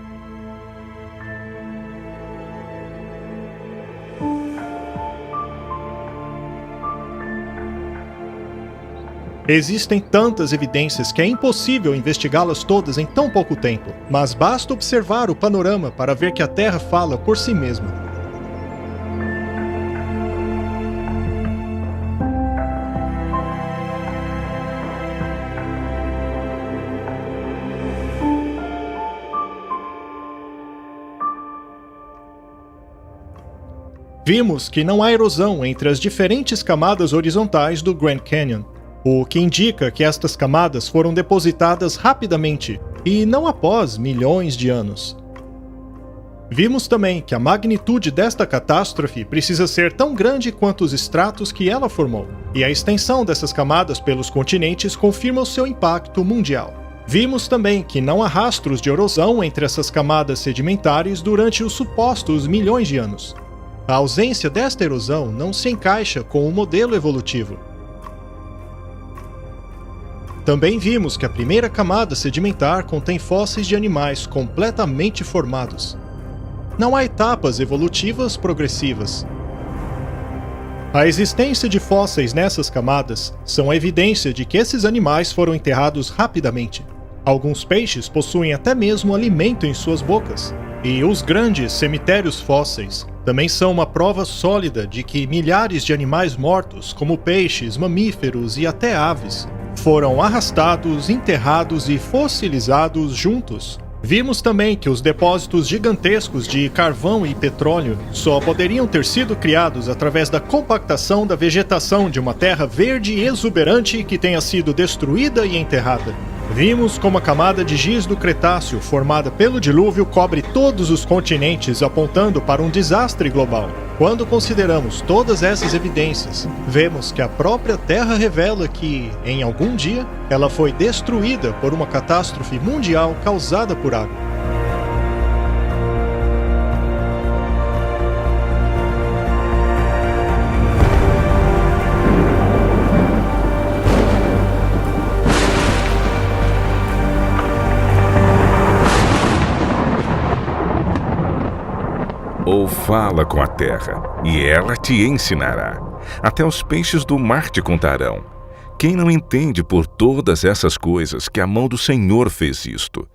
Existem tantas evidências que é impossível investigá-las todas em tão pouco tempo, mas basta observar o panorama para ver que a Terra fala por si mesma. Vimos que não há erosão entre as diferentes camadas horizontais do Grand Canyon, o que indica que estas camadas foram depositadas rapidamente e não após milhões de anos. Vimos também que a magnitude desta catástrofe precisa ser tão grande quanto os estratos que ela formou, e a extensão dessas camadas pelos continentes confirma o seu impacto mundial. Vimos também que não há rastros de erosão entre essas camadas sedimentares durante os supostos milhões de anos. A ausência desta erosão não se encaixa com o modelo evolutivo. Também vimos que a primeira camada sedimentar contém fósseis de animais completamente formados. Não há etapas evolutivas progressivas. A existência de fósseis nessas camadas são a evidência de que esses animais foram enterrados rapidamente. Alguns peixes possuem até mesmo alimento em suas bocas. E os grandes cemitérios fósseis também são uma prova sólida de que milhares de animais mortos, como peixes, mamíferos e até aves, foram arrastados, enterrados e fossilizados juntos. Vimos também que os depósitos gigantescos de carvão e petróleo só poderiam ter sido criados através da compactação da vegetação de uma terra verde e exuberante que tenha sido destruída e enterrada. Vimos como a camada de giz do Cretáceo, formada pelo dilúvio, cobre todos os continentes, apontando para um desastre global. Quando consideramos todas essas evidências, vemos que a própria Terra revela que, em algum dia, ela foi destruída por uma catástrofe mundial causada por água. Ou fala com a terra, e ela te ensinará. Até os peixes do mar te contarão. Quem não entende por todas essas coisas que a mão do Senhor fez isto?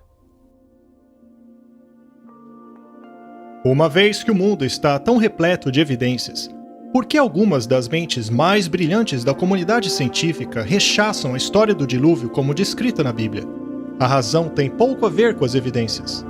Uma vez que o mundo está tão repleto de evidências, por que algumas das mentes mais brilhantes da comunidade científica rechaçam a história do dilúvio como descrita na Bíblia? A razão tem pouco a ver com as evidências.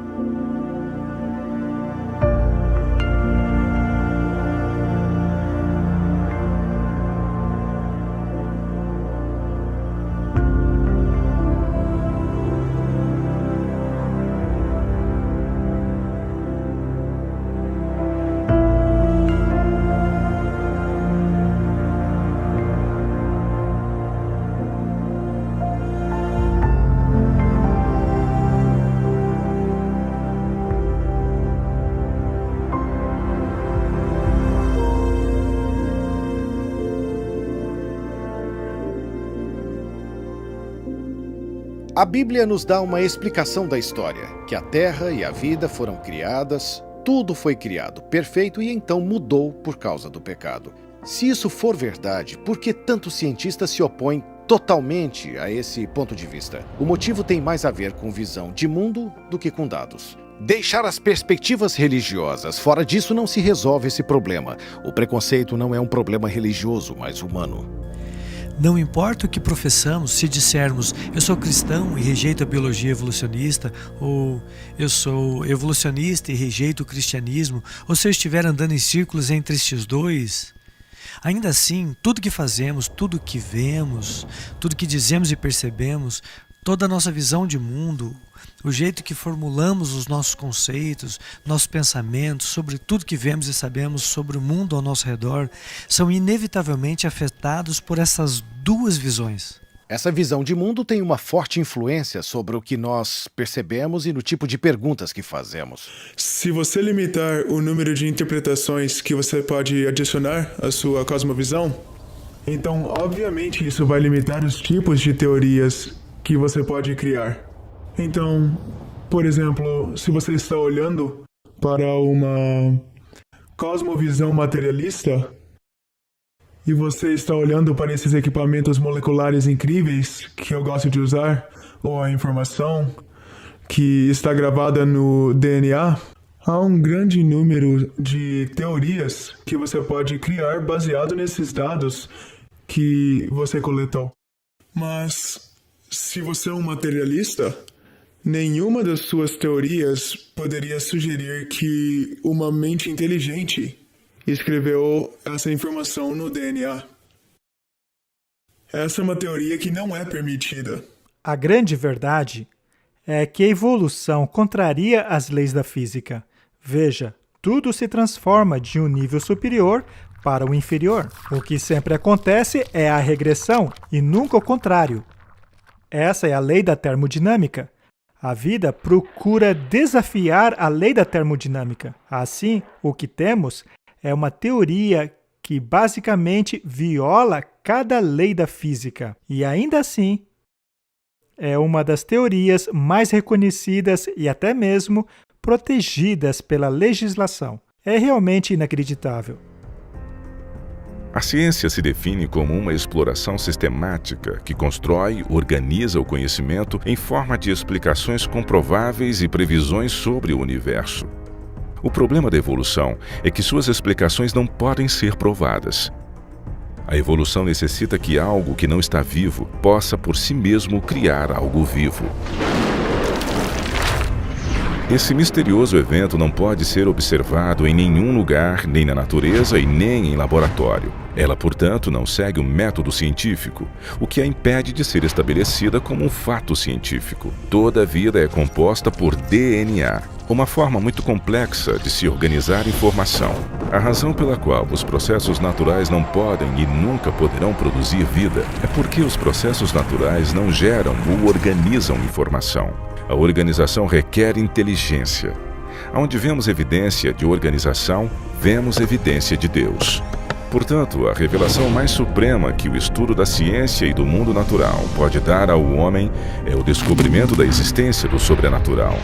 A Bíblia nos dá uma explicação da história, que a Terra e a vida foram criadas, tudo foi criado perfeito e então mudou por causa do pecado. Se isso for verdade, por que tantos cientistas se opõem totalmente a esse ponto de vista? O motivo tem mais a ver com visão de mundo do que com dados. Deixar as perspectivas religiosas. Fora disso não se resolve esse problema. O preconceito não é um problema religioso, mas humano. Não importa o que professamos, se dissermos eu sou cristão e rejeito a biologia evolucionista, ou eu sou evolucionista e rejeito o cristianismo, ou se eu estiver andando em círculos entre estes dois, ainda assim, tudo que fazemos, tudo que vemos, tudo que dizemos e percebemos, toda a nossa visão de mundo, o jeito que formulamos os nossos conceitos, nossos pensamentos sobre tudo que vemos e sabemos sobre o mundo ao nosso redor, são inevitavelmente afetados por essas duas visões. Essa visão de mundo tem uma forte influência sobre o que nós percebemos e no tipo de perguntas que fazemos. Se você limitar o número de interpretações que você pode adicionar à sua cosmovisão, então, obviamente, isso vai limitar os tipos de teorias que você pode criar. Então, por exemplo, se você está olhando para uma cosmovisão materialista e você está olhando para esses equipamentos moleculares incríveis que eu gosto de usar, ou a informação que está gravada no DNA, há um grande número de teorias que você pode criar baseado nesses dados que você coletou. Mas se você é um materialista, nenhuma das suas teorias poderia sugerir que uma mente inteligente escreveu essa informação no DNA. Essa é uma teoria que não é permitida. A grande verdade é que a evolução contraria as leis da física. Veja, tudo se transforma de um nível superior para o inferior. O que sempre acontece é a regressão e nunca o contrário. Essa é a lei da termodinâmica. A vida procura desafiar a lei da termodinâmica. Assim, o que temos é uma teoria que basicamente viola cada lei da física. E ainda assim, é uma das teorias mais reconhecidas e até mesmo protegidas pela legislação. É realmente inacreditável. A ciência se define como uma exploração sistemática que constrói, organiza o conhecimento em forma de explicações comprováveis e previsões sobre o universo. O problema da evolução é que suas explicações não podem ser provadas. A evolução necessita que algo que não está vivo possa por si mesmo criar algo vivo. Esse misterioso evento não pode ser observado em nenhum lugar, nem na natureza e nem em laboratório. Ela, portanto, não segue o método científico, o que a impede de ser estabelecida como um fato científico. Toda a vida é composta por DNA, uma forma muito complexa de se organizar informação. A razão pela qual os processos naturais não podem e nunca poderão produzir vida é porque os processos naturais não geram ou organizam informação. A organização requer inteligência. Onde vemos evidência de organização, vemos evidência de Deus. Portanto, a revelação mais suprema que o estudo da ciência e do mundo natural pode dar ao homem é o descobrimento da existência do sobrenatural.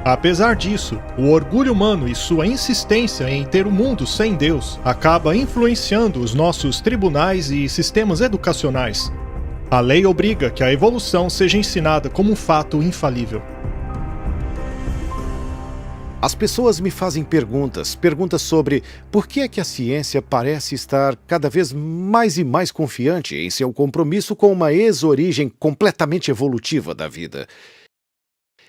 Apesar disso, o orgulho humano e sua insistência em ter o mundo sem Deus acaba influenciando os nossos tribunais e sistemas educacionais. A lei obriga que a evolução seja ensinada como um fato infalível. As pessoas me fazem perguntas sobre por que é que a ciência parece estar cada vez mais e mais confiante em seu compromisso com uma ex-origem completamente evolutiva da vida.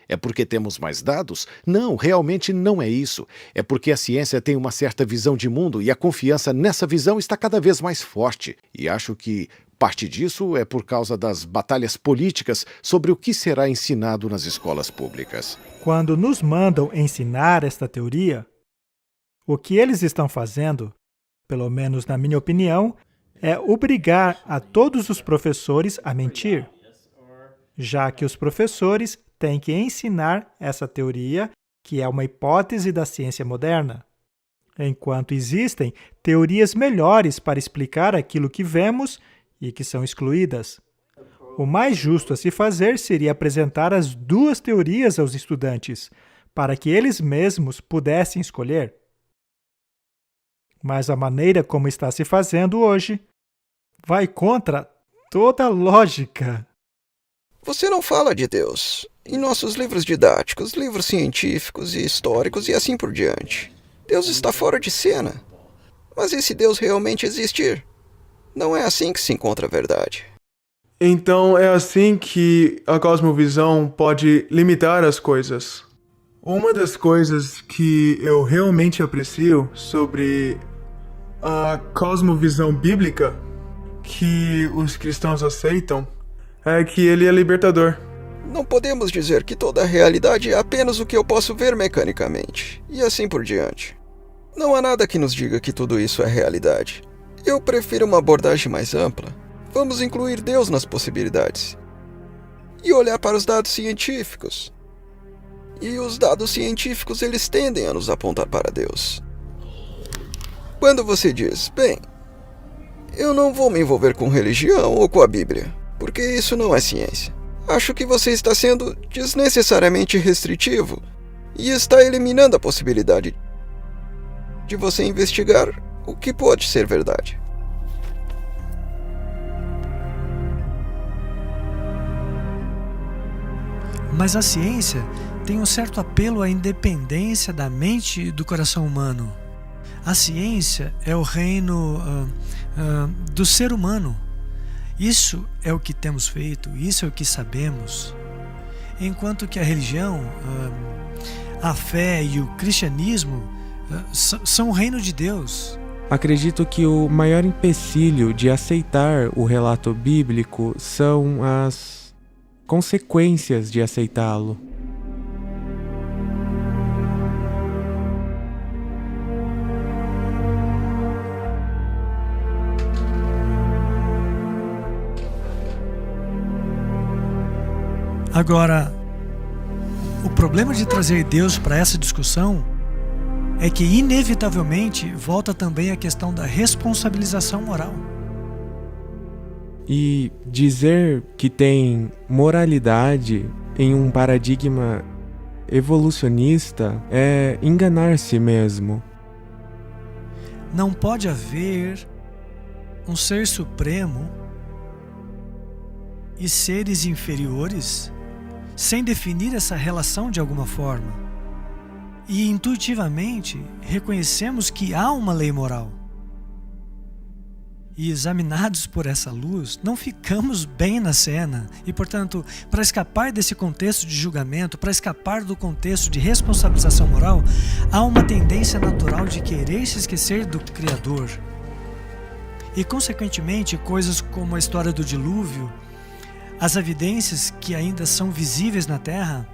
É porque temos mais dados? Não, realmente não é isso. É porque a ciência tem uma certa visão de mundo e a confiança nessa visão está cada vez mais forte. E acho que parte disso é por causa das batalhas políticas sobre o que será ensinado nas escolas públicas. Quando nos mandam ensinar esta teoria, o que eles estão fazendo, pelo menos na minha opinião, é obrigar a todos os professores a mentir, já que os professores têm que ensinar essa teoria, que é uma hipótese da ciência moderna, enquanto existem teorias melhores para explicar aquilo que vemos e que são excluídas. O mais justo a se fazer seria apresentar as duas teorias aos estudantes, para que eles mesmos pudessem escolher. Mas a maneira como está se fazendo hoje vai contra toda a lógica. Você não fala de Deus em nossos livros didáticos, livros científicos e históricos e assim por diante. Deus está fora de cena. Mas e se Deus realmente existir? Não é assim que se encontra a verdade. Então é assim que a cosmovisão pode limitar as coisas. Uma das coisas que eu realmente aprecio sobre a cosmovisão bíblica que os cristãos aceitam é que ele é libertador. Não podemos dizer que toda a realidade é apenas o que eu posso ver mecanicamente, e assim por diante. Não há nada que nos diga que tudo isso é realidade. Eu prefiro uma abordagem mais ampla. Vamos incluir Deus nas possibilidades. E olhar para os dados científicos. E os dados científicos, eles tendem a nos apontar para Deus. Quando você diz, bem, eu não vou me envolver com religião ou com a Bíblia, porque isso não é ciência. Acho que você está sendo desnecessariamente restritivo e está eliminando a possibilidade de você investigar o que pode ser verdade. Mas a ciência tem um certo apelo à independência da mente e do coração humano. A ciência é o reino do ser humano. Isso é o que temos feito, isso é o que sabemos. Enquanto que a religião, a fé e o cristianismo são o reino de Deus. Acredito que o maior empecilho de aceitar o relato bíblico são as consequências de aceitá-lo. Agora, o problema de trazer Deus para essa discussão é que, inevitavelmente, volta também a questão da responsabilização moral. E dizer que tem moralidade em um paradigma evolucionista é enganar-se mesmo. Não pode haver um ser supremo e seres inferiores sem definir essa relação de alguma forma. E intuitivamente reconhecemos que há uma lei moral. E examinados por essa luz, não ficamos bem na cena. E, portanto, para escapar desse contexto de julgamento, para escapar do contexto de responsabilização moral, há uma tendência natural de querer se esquecer do Criador. E, consequentemente, coisas como a história do dilúvio, as evidências que ainda são visíveis na Terra,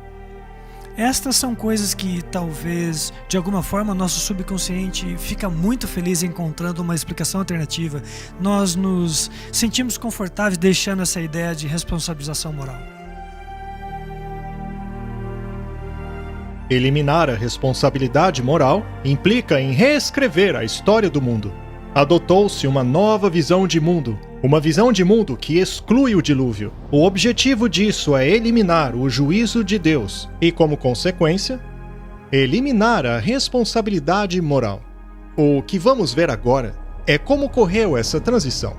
estas são coisas que talvez, de alguma forma, nosso subconsciente fica muito feliz encontrando uma explicação alternativa. Nós nos sentimos confortáveis deixando essa ideia de responsabilização moral. Eliminar a responsabilidade moral implica em reescrever a história do mundo. Adotou-se uma nova visão de mundo, uma visão de mundo que exclui o dilúvio. O objetivo disso é eliminar o juízo de Deus e, como consequência, eliminar a responsabilidade moral. O que vamos ver agora é como ocorreu essa transição.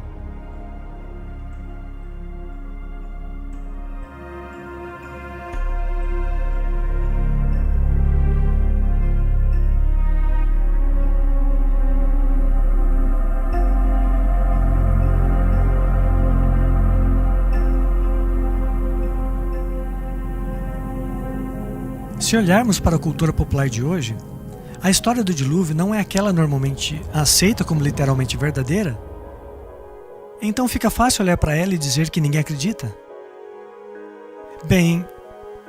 Se olharmos para a cultura popular de hoje, a história do dilúvio não é aquela normalmente aceita como literalmente verdadeira. Então fica fácil olhar para ela e dizer que ninguém acredita. Bem,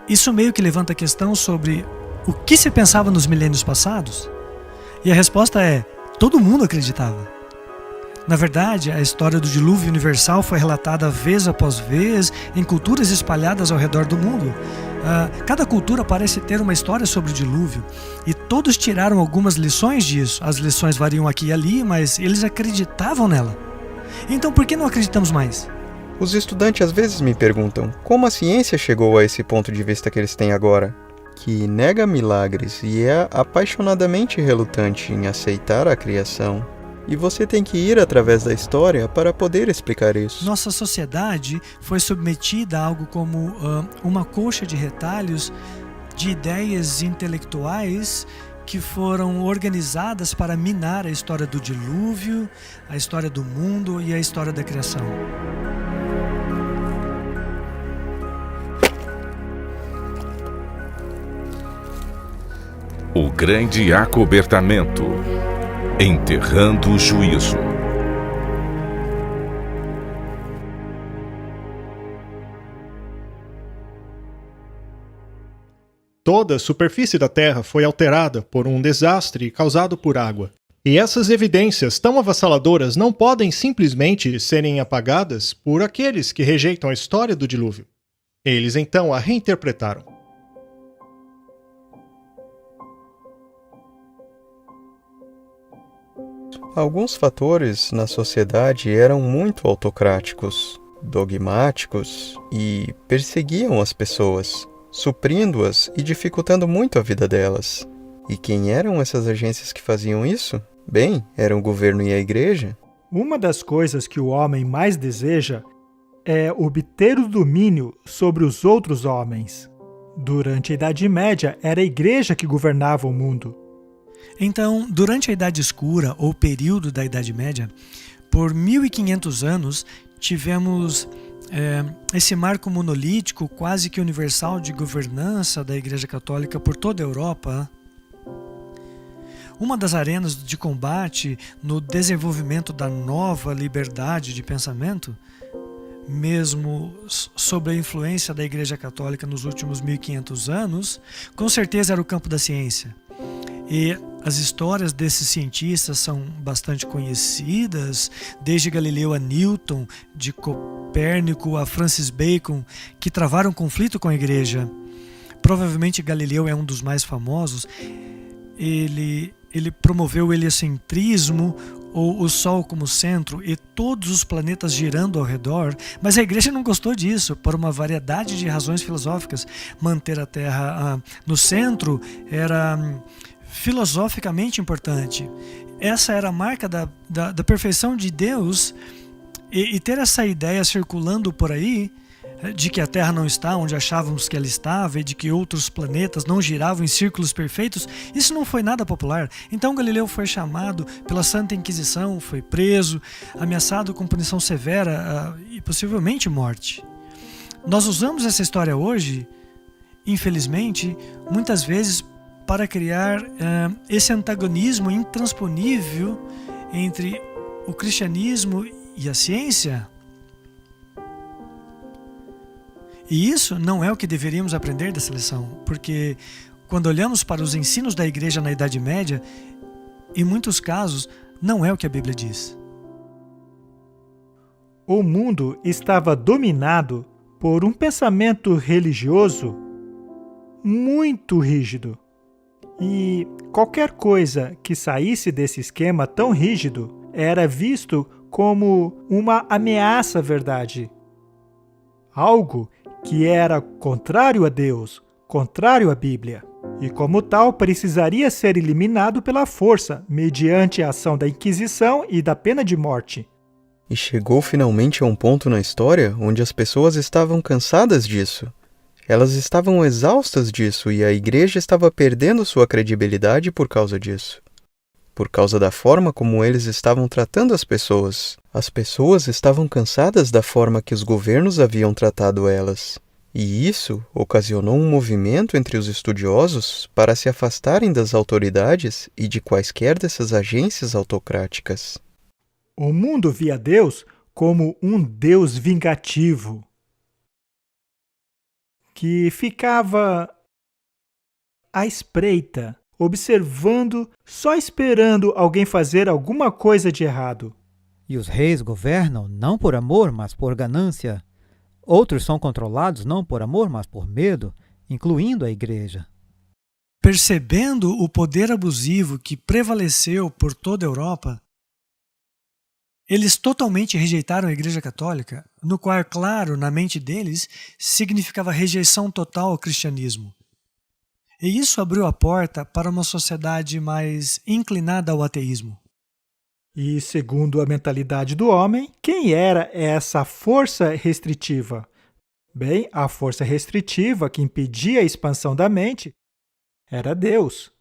isso meio que levanta a questão sobre o que se pensava nos milênios passados. E a resposta é: todo mundo acreditava. Na verdade, a história do dilúvio universal foi relatada vez após vez em culturas espalhadas ao redor do mundo. Cada cultura parece ter uma história sobre o dilúvio e todos tiraram algumas lições disso. As lições variam aqui e ali, mas eles acreditavam nela. Então por que não acreditamos mais? Os estudantes às vezes me perguntam como a ciência chegou a esse ponto de vista que eles têm agora, que nega milagres e é apaixonadamente relutante em aceitar a criação. E você tem que ir através da história para poder explicar isso. Nossa sociedade foi submetida a algo como uma colcha de retalhos de ideias intelectuais que foram organizadas para minar a história do dilúvio, a história do mundo e a história da criação. O grande acobertamento. Enterrando o juízo. Toda a superfície da Terra foi alterada por um desastre causado por água. E essas evidências tão avassaladoras não podem simplesmente serem apagadas por aqueles que rejeitam a história do dilúvio. Eles então a reinterpretaram. Alguns fatores na sociedade eram muito autocráticos, dogmáticos e perseguiam as pessoas, suprindo-as e dificultando muito a vida delas. E quem eram essas agências que faziam isso? Bem, eram o governo e a igreja. Uma das coisas que o homem mais deseja é obter o domínio sobre os outros homens. Durante a Idade Média, era a igreja que governava o mundo. Então, durante a Idade Escura, ou período da Idade Média, por 1500 anos, tivemos esse marco monolítico, quase que universal, de governança da Igreja Católica por toda a Europa. Uma das arenas de combate no desenvolvimento da nova liberdade de pensamento, mesmo sob a influência da Igreja Católica nos últimos 1500 anos, com certeza era o campo da ciência. E as histórias desses cientistas são bastante conhecidas, desde Galileu a Newton, de Copérnico a Francis Bacon, que travaram conflito com a igreja. Provavelmente Galileu é um dos mais famosos. Ele promoveu o heliocentrismo, ou o Sol como centro, e todos os planetas girando ao redor, mas a igreja não gostou disso, por uma variedade de razões filosóficas. Manter a Terra no centro era filosoficamente importante. Essa era a marca da perfeição de Deus, e ter essa ideia circulando por aí, de que a Terra não está onde achávamos que ela estava e de que outros planetas não giravam em círculos perfeitos, isso não foi nada popular. Então Galileu foi chamado pela Santa Inquisição, foi preso, ameaçado com punição severa e possivelmente morte. Nós usamos essa história hoje, infelizmente, muitas vezes para criar esse antagonismo intransponível entre o cristianismo e a ciência. E isso não é o que deveríamos aprender dessa lição, porque quando olhamos para os ensinos da igreja na Idade Média, em muitos casos, não é o que a Bíblia diz. O mundo estava dominado por um pensamento religioso muito rígido. E qualquer coisa que saísse desse esquema tão rígido era visto como uma ameaça à verdade. Algo que era contrário a Deus, contrário à Bíblia. E como tal, precisaria ser eliminado pela força, mediante a ação da Inquisição e da pena de morte. E chegou finalmente a um ponto na história onde as pessoas estavam cansadas disso. Elas estavam exaustas disso e a igreja estava perdendo sua credibilidade por causa disso. Por causa da forma como eles estavam tratando as pessoas. As pessoas estavam cansadas da forma que os governos haviam tratado elas. E isso ocasionou um movimento entre os estudiosos para se afastarem das autoridades e de quaisquer dessas agências autocráticas. O mundo via Deus como um Deus vingativo, que ficava à espreita, observando, só esperando alguém fazer alguma coisa de errado. E os reis governam não por amor, mas por ganância. Outros são controlados não por amor, mas por medo, incluindo a igreja. Percebendo o poder abusivo que prevaleceu por toda a Europa, eles totalmente rejeitaram a Igreja Católica, no qual, claro, na mente deles, significava rejeição total ao cristianismo. E isso abriu a porta para uma sociedade mais inclinada ao ateísmo. E, segundo a mentalidade do homem, quem era essa força restritiva? Bem, a força restritiva que impedia a expansão da mente era Deus.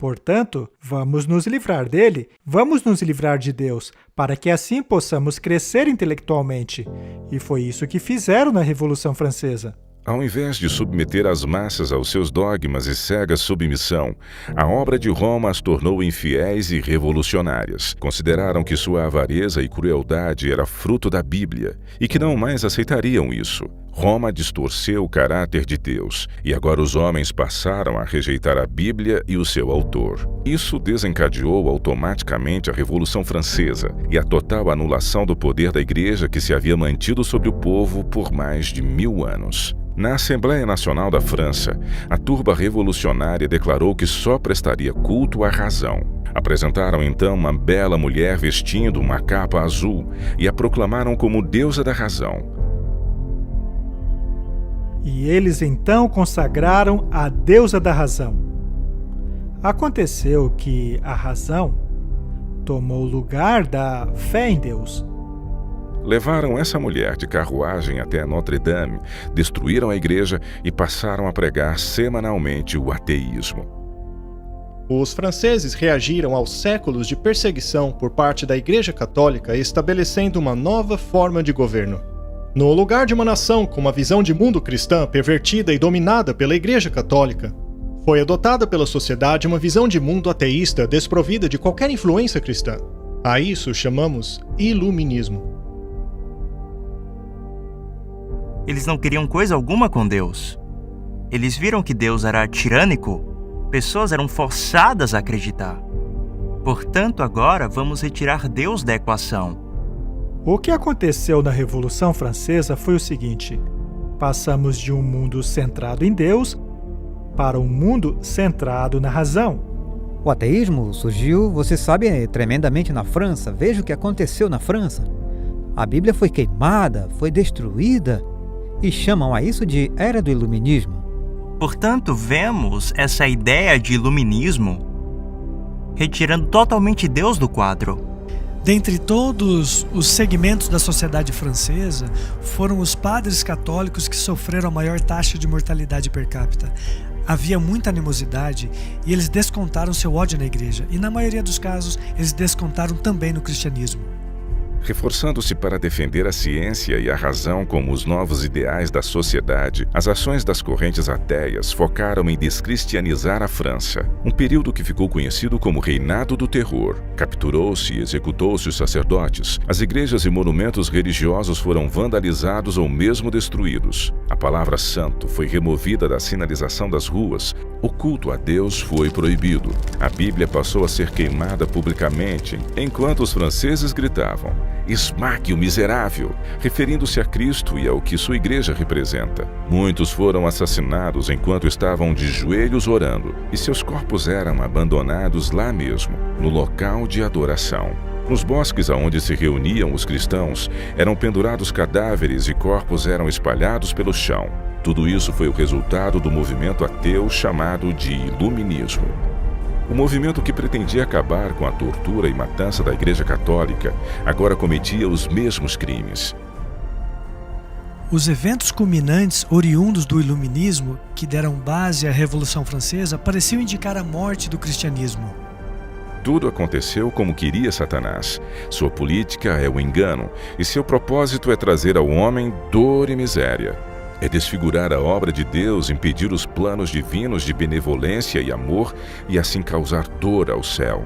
Portanto, vamos nos livrar dele, vamos nos livrar de Deus, para que assim possamos crescer intelectualmente. E foi isso que fizeram na Revolução Francesa. Ao invés de submeter as massas aos seus dogmas e cega submissão, a obra de Roma as tornou infiéis e revolucionárias. Consideraram que sua avareza e crueldade era fruto da Bíblia e que não mais aceitariam isso. Roma distorceu o caráter de Deus e agora os homens passaram a rejeitar a Bíblia e o seu autor. Isso desencadeou automaticamente a Revolução Francesa e a total anulação do poder da Igreja que se havia mantido sobre o povo por mais de 1000 anos. Na Assembleia Nacional da França, a turba revolucionária declarou que só prestaria culto à razão. Apresentaram então uma bela mulher vestindo uma capa azul e a proclamaram como deusa da razão. E eles então consagraram a deusa da razão. Aconteceu que a razão tomou o lugar da fé em Deus. Levaram essa mulher de carruagem até Notre-Dame, destruíram a igreja e passaram a pregar semanalmente o ateísmo. Os franceses reagiram aos séculos de perseguição por parte da Igreja Católica, estabelecendo uma nova forma de governo. No lugar de uma nação com uma visão de mundo cristã pervertida e dominada pela Igreja Católica, foi adotada pela sociedade uma visão de mundo ateísta desprovida de qualquer influência cristã. A isso chamamos iluminismo. Eles não queriam coisa alguma com Deus. Eles viram que Deus era tirânico. Pessoas eram forçadas a acreditar. Portanto, agora vamos retirar Deus da equação. O que aconteceu na Revolução Francesa foi o seguinte: passamos de um mundo centrado em Deus para um mundo centrado na razão. O ateísmo surgiu, você sabe, tremendamente na França. Veja o que aconteceu na França. A Bíblia foi queimada, foi destruída. E chamam a isso de Era do Iluminismo. Portanto, vemos essa ideia de iluminismo retirando totalmente Deus do quadro. Dentre todos os segmentos da sociedade francesa, foram os padres católicos que sofreram a maior taxa de mortalidade per capita. Havia muita animosidade e eles descontaram seu ódio na igreja. E na maioria dos casos, eles descontaram também no cristianismo. Reforçando-se para defender a ciência e a razão como os novos ideais da sociedade, as ações das correntes ateias focaram em descristianizar a França, um período que ficou conhecido como Reinado do Terror. Capturou-se e executou-se os sacerdotes, as igrejas e monumentos religiosos foram vandalizados ou mesmo destruídos. A palavra santo foi removida da sinalização das ruas, o culto a Deus foi proibido. A Bíblia passou a ser queimada publicamente, enquanto os franceses gritavam: "Esmague o miserável", referindo-se a Cristo e ao que sua igreja representa. Muitos foram assassinados enquanto estavam de joelhos orando, e seus corpos eram abandonados lá mesmo, no local de adoração. Nos bosques aonde se reuniam os cristãos, eram pendurados cadáveres e corpos eram espalhados pelo chão. Tudo isso foi o resultado do movimento ateu chamado de Iluminismo. O movimento que pretendia acabar com a tortura e matança da Igreja Católica agora cometia os mesmos crimes. Os eventos culminantes oriundos do Iluminismo, que deram base à Revolução Francesa, pareciam indicar a morte do cristianismo. tudo aconteceu como queria Satanás. Sua política é o engano, e seu propósito é trazer ao homem dor e miséria. É desfigurar a obra de Deus, impedir os planos divinos de benevolência e amor e assim causar dor ao céu.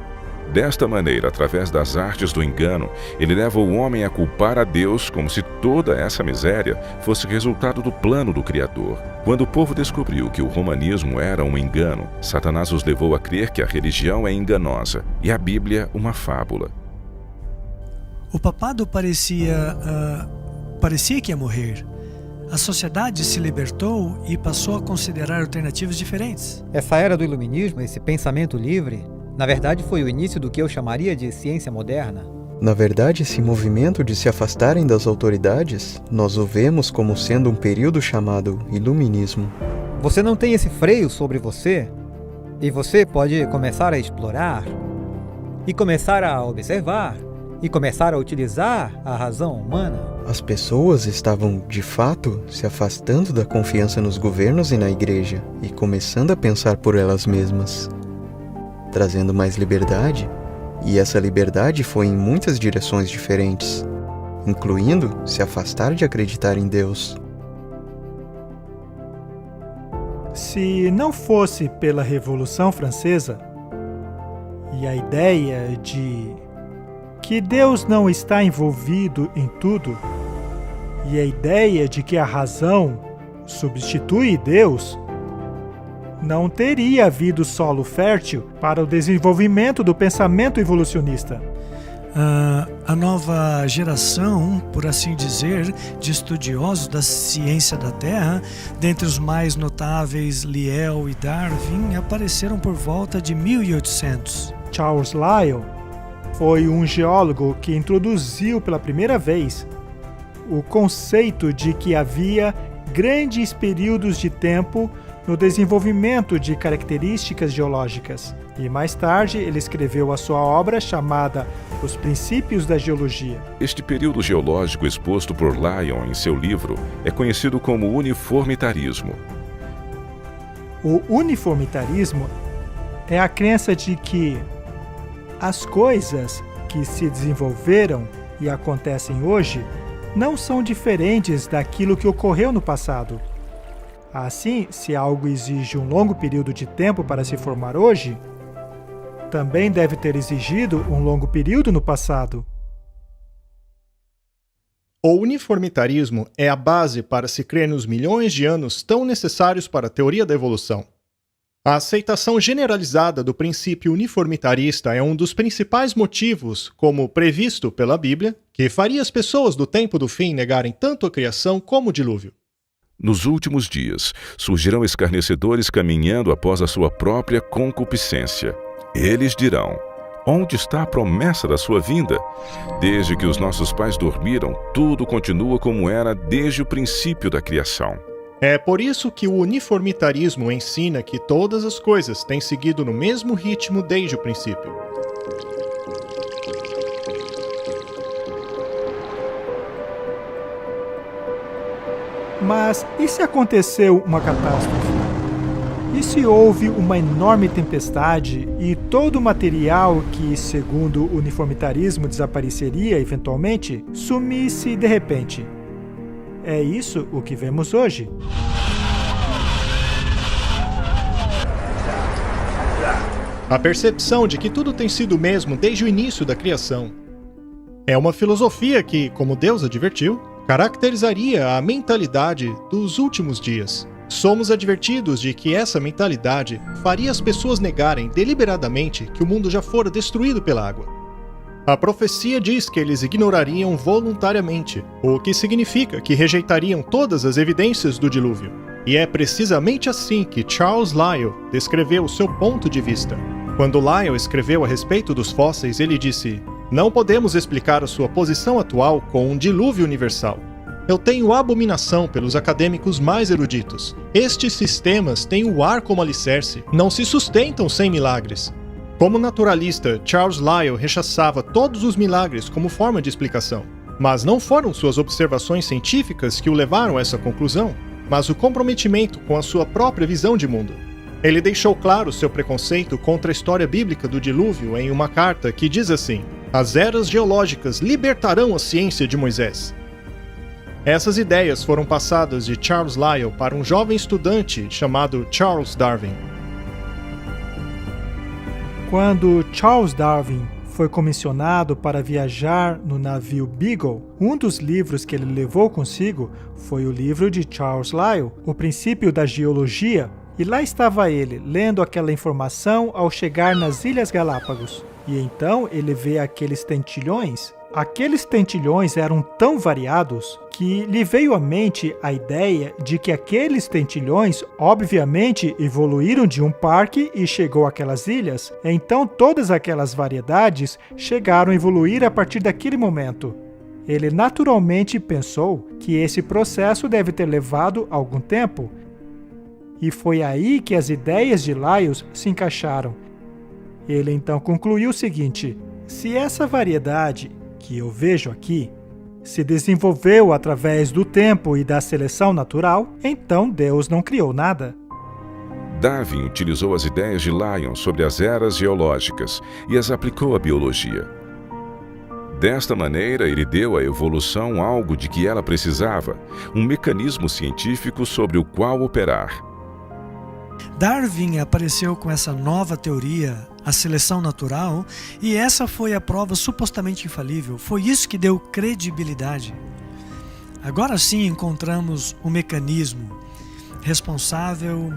Desta maneira, através das artes do engano, ele leva o homem a culpar a Deus como se toda essa miséria fosse resultado do plano do Criador. Quando o povo descobriu que o romanismo era um engano, Satanás os levou a crer que a religião é enganosa e a Bíblia uma fábula. O papado parecia que ia morrer. A sociedade se libertou e passou a considerar alternativas diferentes. Essa era do iluminismo, esse pensamento livre, na verdade foi o início do que eu chamaria de ciência moderna. Na verdade, esse movimento de se afastarem das autoridades, nós o vemos como sendo um período chamado iluminismo. Você não tem esse freio sobre você, e você pode começar a explorar, e começar a observar, e começar a utilizar a razão humana. As pessoas estavam, de fato, se afastando da confiança nos governos e na igreja, e começando a pensar por elas mesmas, trazendo mais liberdade, e essa liberdade foi em muitas direções diferentes, incluindo se afastar de acreditar em Deus. Se não fosse pela Revolução Francesa e a ideia de que Deus não está envolvido em tudo, e a ideia de que a razão substitui Deus, não teria havido solo fértil para o desenvolvimento do pensamento evolucionista. A nova geração, por assim dizer, de estudiosos da ciência da Terra, dentre os mais notáveis Lyell e Darwin, apareceram por volta de 1800. Charles Lyell foi um geólogo que introduziu pela primeira vez o conceito de que havia grandes períodos de tempo no desenvolvimento de características geológicas. E mais tarde ele escreveu a sua obra chamada Os Princípios da Geologia. Este período geológico exposto por Lyell em seu livro é conhecido como uniformitarismo. O uniformitarismo é a crença de que as coisas que se desenvolveram e acontecem hoje não são diferentes daquilo que ocorreu no passado. Assim, se algo exige um longo período de tempo para se formar hoje, também deve ter exigido um longo período no passado. O uniformitarismo é a base para se crer nos milhões de anos tão necessários para a teoria da evolução. A aceitação generalizada do princípio uniformitarista é um dos principais motivos, como previsto pela Bíblia, que faria as pessoas do tempo do fim negarem tanto a criação como o dilúvio. Nos últimos dias, surgirão escarnecedores caminhando após a sua própria concupiscência. Eles dirão: onde está a promessa da sua vinda? Desde que os nossos pais dormiram, tudo continua como era desde o princípio da criação. É por isso que o uniformitarismo ensina que todas as coisas têm seguido no mesmo ritmo desde o princípio. Mas e se aconteceu uma catástrofe? E se houve uma enorme tempestade e todo o material que, segundo o uniformitarismo, desapareceria eventualmente, sumisse de repente? É isso o que vemos hoje. A percepção de que tudo tem sido o mesmo desde o início da criação é uma filosofia que, como Deus advertiu, caracterizaria a mentalidade dos últimos dias. Somos advertidos de que essa mentalidade faria as pessoas negarem deliberadamente que o mundo já fora destruído pela água. A profecia diz que eles ignorariam voluntariamente, o que significa que rejeitariam todas as evidências do dilúvio. E é precisamente assim que Charles Lyell descreveu o seu ponto de vista. Quando Lyell escreveu a respeito dos fósseis, ele disse: "Não podemos explicar a sua posição atual com um dilúvio universal. Eu tenho abominação pelos acadêmicos mais eruditos. Estes sistemas têm o ar como alicerce, não se sustentam sem milagres." Como naturalista, Charles Lyell rechaçava todos os milagres como forma de explicação. Mas não foram suas observações científicas que o levaram a essa conclusão, mas o comprometimento com a sua própria visão de mundo. Ele deixou claro seu preconceito contra a história bíblica do dilúvio em uma carta que diz assim: as eras geológicas libertarão a ciência de Moisés. Essas ideias foram passadas de Charles Lyell para um jovem estudante chamado Charles Darwin. Quando Charles Darwin foi comissionado para viajar no navio Beagle, um dos livros que ele levou consigo foi o livro de Charles Lyell, O Princípio da Geologia, e lá estava ele, lendo aquela informação ao chegar nas Ilhas Galápagos. E então ele vê aqueles tentilhões. Aqueles tentilhões eram tão variados que lhe veio à mente a ideia de que aqueles tentilhões, obviamente, evoluíram de um parque e chegou àquelas ilhas. Então todas aquelas variedades chegaram a evoluir a partir daquele momento. Ele naturalmente pensou que esse processo deve ter levado algum tempo. E foi aí que as ideias de Lyell se encaixaram. Ele então concluiu o seguinte: se essa variedade que eu vejo aqui se desenvolveu através do tempo e da seleção natural, então Deus não criou nada. Darwin utilizou as ideias de Lyell sobre as eras geológicas e as aplicou à biologia. Desta maneira, ele deu à evolução algo de que ela precisava, um mecanismo científico sobre o qual operar. Darwin apareceu com essa nova teoria, a seleção natural, e essa foi a prova supostamente infalível. Foi isso que deu credibilidade. Agora sim encontramos um mecanismo responsável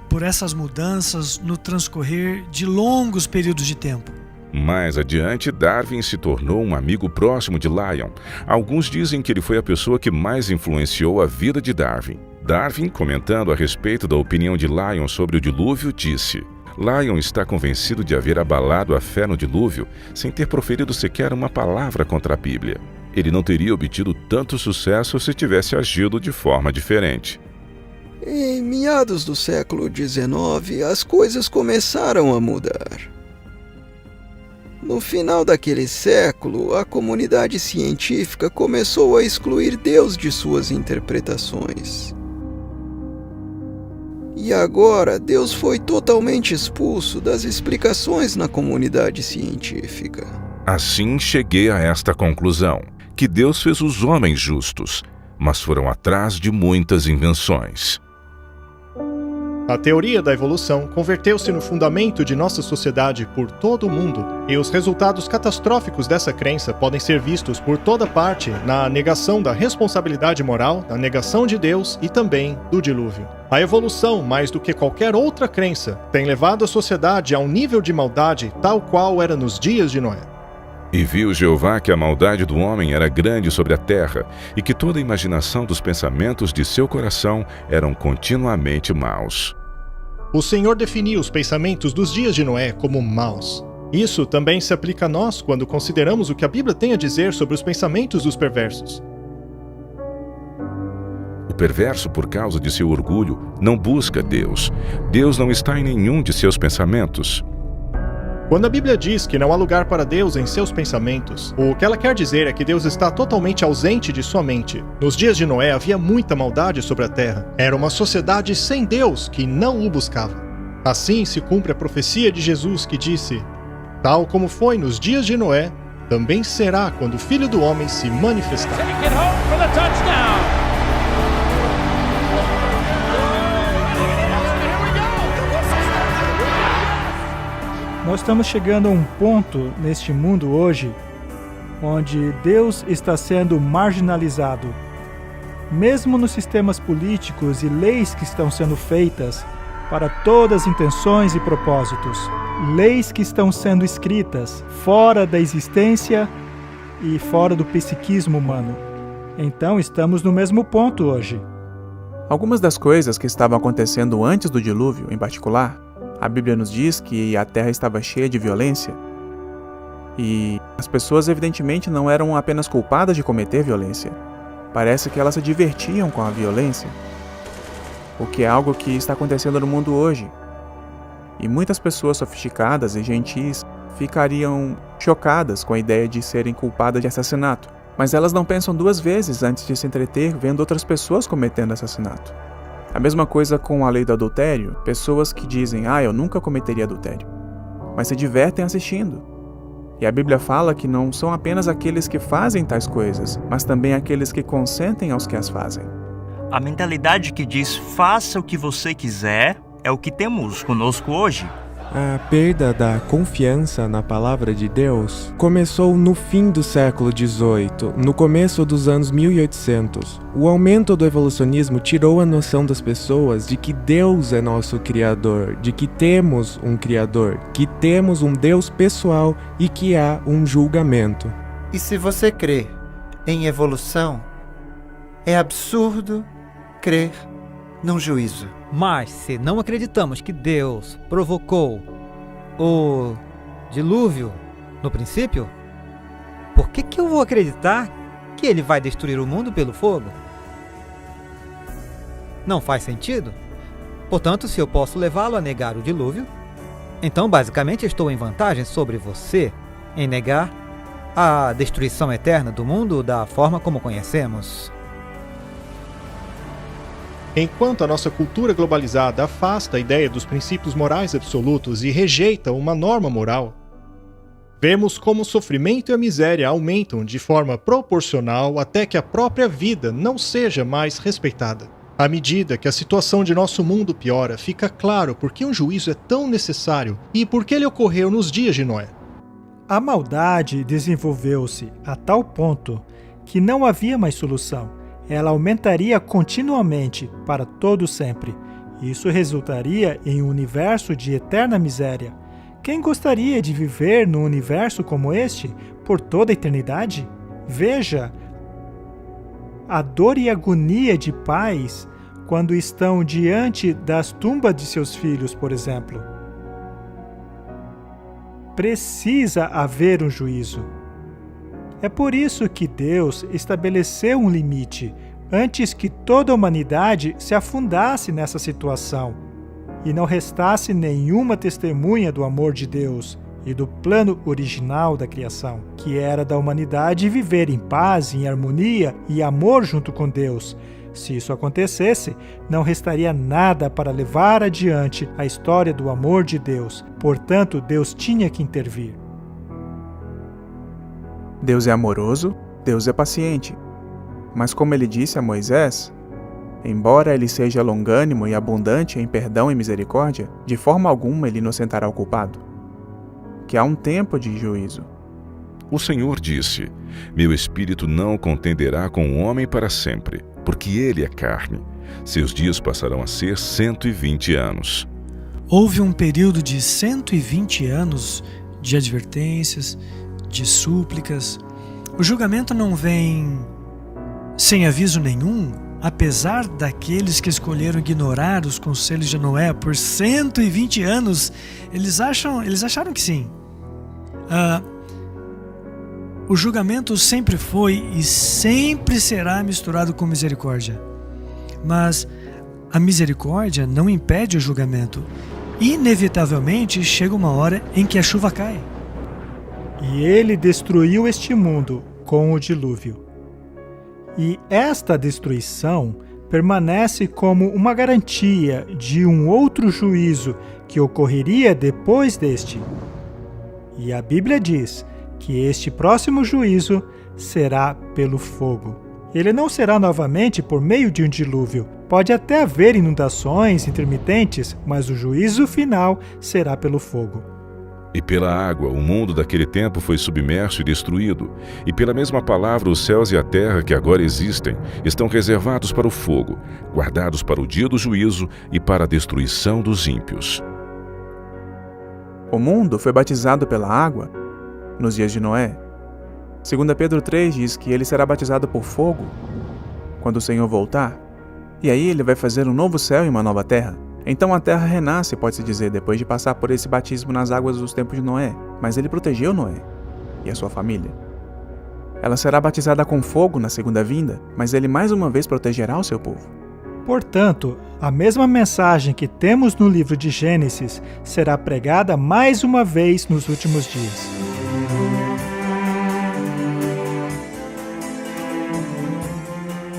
por essas mudanças no transcorrer de longos períodos de tempo. Mais adiante, Darwin se tornou um amigo próximo de Lyell. Alguns dizem que ele foi a pessoa que mais influenciou a vida de Darwin. Darwin, comentando a respeito da opinião de Lyell sobre o dilúvio, disse: Lyell está convencido de haver abalado a fé no dilúvio sem ter proferido sequer uma palavra contra a Bíblia. Ele não teria obtido tanto sucesso se tivesse agido de forma diferente. Em meados do século XIX, as coisas começaram a mudar. No final daquele século, a comunidade científica começou a excluir Deus de suas interpretações. E agora, Deus foi totalmente expulso das explicações na comunidade científica. Assim cheguei a esta conclusão, que Deus fez os homens justos, mas foram atrás de muitas invenções. A teoria da evolução converteu-se no fundamento de nossa sociedade por todo o mundo, e os resultados catastróficos dessa crença podem ser vistos por toda parte na negação da responsabilidade moral, na negação de Deus e também do dilúvio. A evolução, mais do que qualquer outra crença, tem levado a sociedade a um nível de maldade tal qual era nos dias de Noé. E viu Jeová que a maldade do homem era grande sobre a terra, e que toda a imaginação dos pensamentos de seu coração eram continuamente maus. O Senhor definiu os pensamentos dos dias de Noé como maus. Isso também se aplica a nós quando consideramos o que a Bíblia tem a dizer sobre os pensamentos dos perversos. O perverso, por causa de seu orgulho, não busca Deus. Deus não está em nenhum de seus pensamentos. Quando a Bíblia diz que não há lugar para Deus em seus pensamentos, o que ela quer dizer é que Deus está totalmente ausente de sua mente. Nos dias de Noé havia muita maldade sobre a terra. Era uma sociedade sem Deus que não o buscava. Assim se cumpre a profecia de Jesus que disse: tal como foi nos dias de Noé, também será quando o Filho do Homem se manifestar. Nós estamos chegando a um ponto neste mundo hoje onde Deus está sendo marginalizado. Mesmo nos sistemas políticos e leis que estão sendo feitas para todas as intenções e propósitos, leis que estão sendo escritas fora da existência e fora do psiquismo humano. Então estamos no mesmo ponto hoje. Algumas das coisas que estavam acontecendo antes do dilúvio, em particular, a Bíblia nos diz que a terra estava cheia de violência e as pessoas evidentemente não eram apenas culpadas de cometer violência. Parece que elas se divertiam com a violência, o que é algo que está acontecendo no mundo hoje. E muitas pessoas sofisticadas e gentis ficariam chocadas com a ideia de serem culpadas de assassinato, mas elas não pensam duas vezes antes de se entreter vendo outras pessoas cometendo assassinato. A mesma coisa com a lei do adultério, pessoas que dizem, eu nunca cometeria adultério, mas se divertem assistindo. E a Bíblia fala que não são apenas aqueles que fazem tais coisas, mas também aqueles que consentem aos que as fazem. A mentalidade que diz faça o que você quiser é o que temos conosco hoje. A perda da confiança na palavra de Deus começou no fim do século XVIII, no começo dos anos 1800. O aumento do evolucionismo tirou a noção das pessoas de que Deus é nosso Criador, de que temos um Criador, que temos um Deus pessoal e que há um julgamento. E se você crê em evolução, é absurdo crer num juízo. Mas se não acreditamos que Deus provocou o dilúvio no princípio, por que eu vou acreditar que ele vai destruir o mundo pelo fogo? Não faz sentido. Portanto, se eu posso levá-lo a negar o dilúvio, então basicamente estou em vantagem sobre você em negar a destruição eterna do mundo da forma como conhecemos. Enquanto a nossa cultura globalizada afasta a ideia dos princípios morais absolutos e rejeita uma norma moral, vemos como o sofrimento e a miséria aumentam de forma proporcional até que a própria vida não seja mais respeitada. À medida que a situação de nosso mundo piora, fica claro por que um juízo é tão necessário e por que ele ocorreu nos dias de Noé. A maldade desenvolveu-se a tal ponto que não havia mais solução. Ela aumentaria continuamente para todo sempre. Isso resultaria em um universo de eterna miséria. Quem gostaria de viver num universo como este por toda a eternidade? Veja a dor e agonia de pais quando estão diante das tumbas de seus filhos, por exemplo. Precisa haver um juízo. É por isso que Deus estabeleceu um limite antes que toda a humanidade se afundasse nessa situação e não restasse nenhuma testemunha do amor de Deus e do plano original da criação, que era da humanidade viver em paz, em harmonia e amor junto com Deus. Se isso acontecesse, não restaria nada para levar adiante a história do amor de Deus. Portanto, Deus tinha que intervir. Deus é amoroso, Deus é paciente. Mas como ele disse a Moisés, embora ele seja longânimo e abundante em perdão e misericórdia, de forma alguma ele inocentará o culpado. Que há um tempo de juízo. O Senhor disse: Meu espírito não contenderá com o homem para sempre, porque ele é carne. Seus dias passarão a ser 120 anos. Houve um período de 120 anos de advertências, de súplicas. O julgamento não vem sem aviso nenhum, apesar daqueles que escolheram ignorar os conselhos de Noé por 120 anos. Eles acharam que sim. O julgamento sempre foi e sempre será misturado com misericórdia. Mas a misericórdia não impede o julgamento. Inevitavelmente chega uma hora em que a chuva cai. E ele destruiu este mundo com o dilúvio. E esta destruição permanece como uma garantia de um outro juízo que ocorreria depois deste. E a Bíblia diz que este próximo juízo será pelo fogo. Ele não será novamente por meio de um dilúvio. Pode até haver inundações intermitentes, mas o juízo final será pelo fogo. E pela água, o mundo daquele tempo foi submerso e destruído. E pela mesma palavra, os céus e a terra que agora existem estão reservados para o fogo, guardados para o dia do juízo e para a destruição dos ímpios. O mundo foi batizado pela água nos dias de Noé. 2 Pedro 3 diz que ele será batizado por fogo quando o Senhor voltar. E aí ele vai fazer um novo céu e uma nova terra. Então a terra renasce, pode-se dizer, depois de passar por esse batismo nas águas dos tempos de Noé. Mas ele protegeu Noé e a sua família. Ela será batizada com fogo na segunda vinda, mas ele mais uma vez protegerá o seu povo. Portanto, a mesma mensagem que temos no livro de Gênesis será pregada mais uma vez nos últimos dias.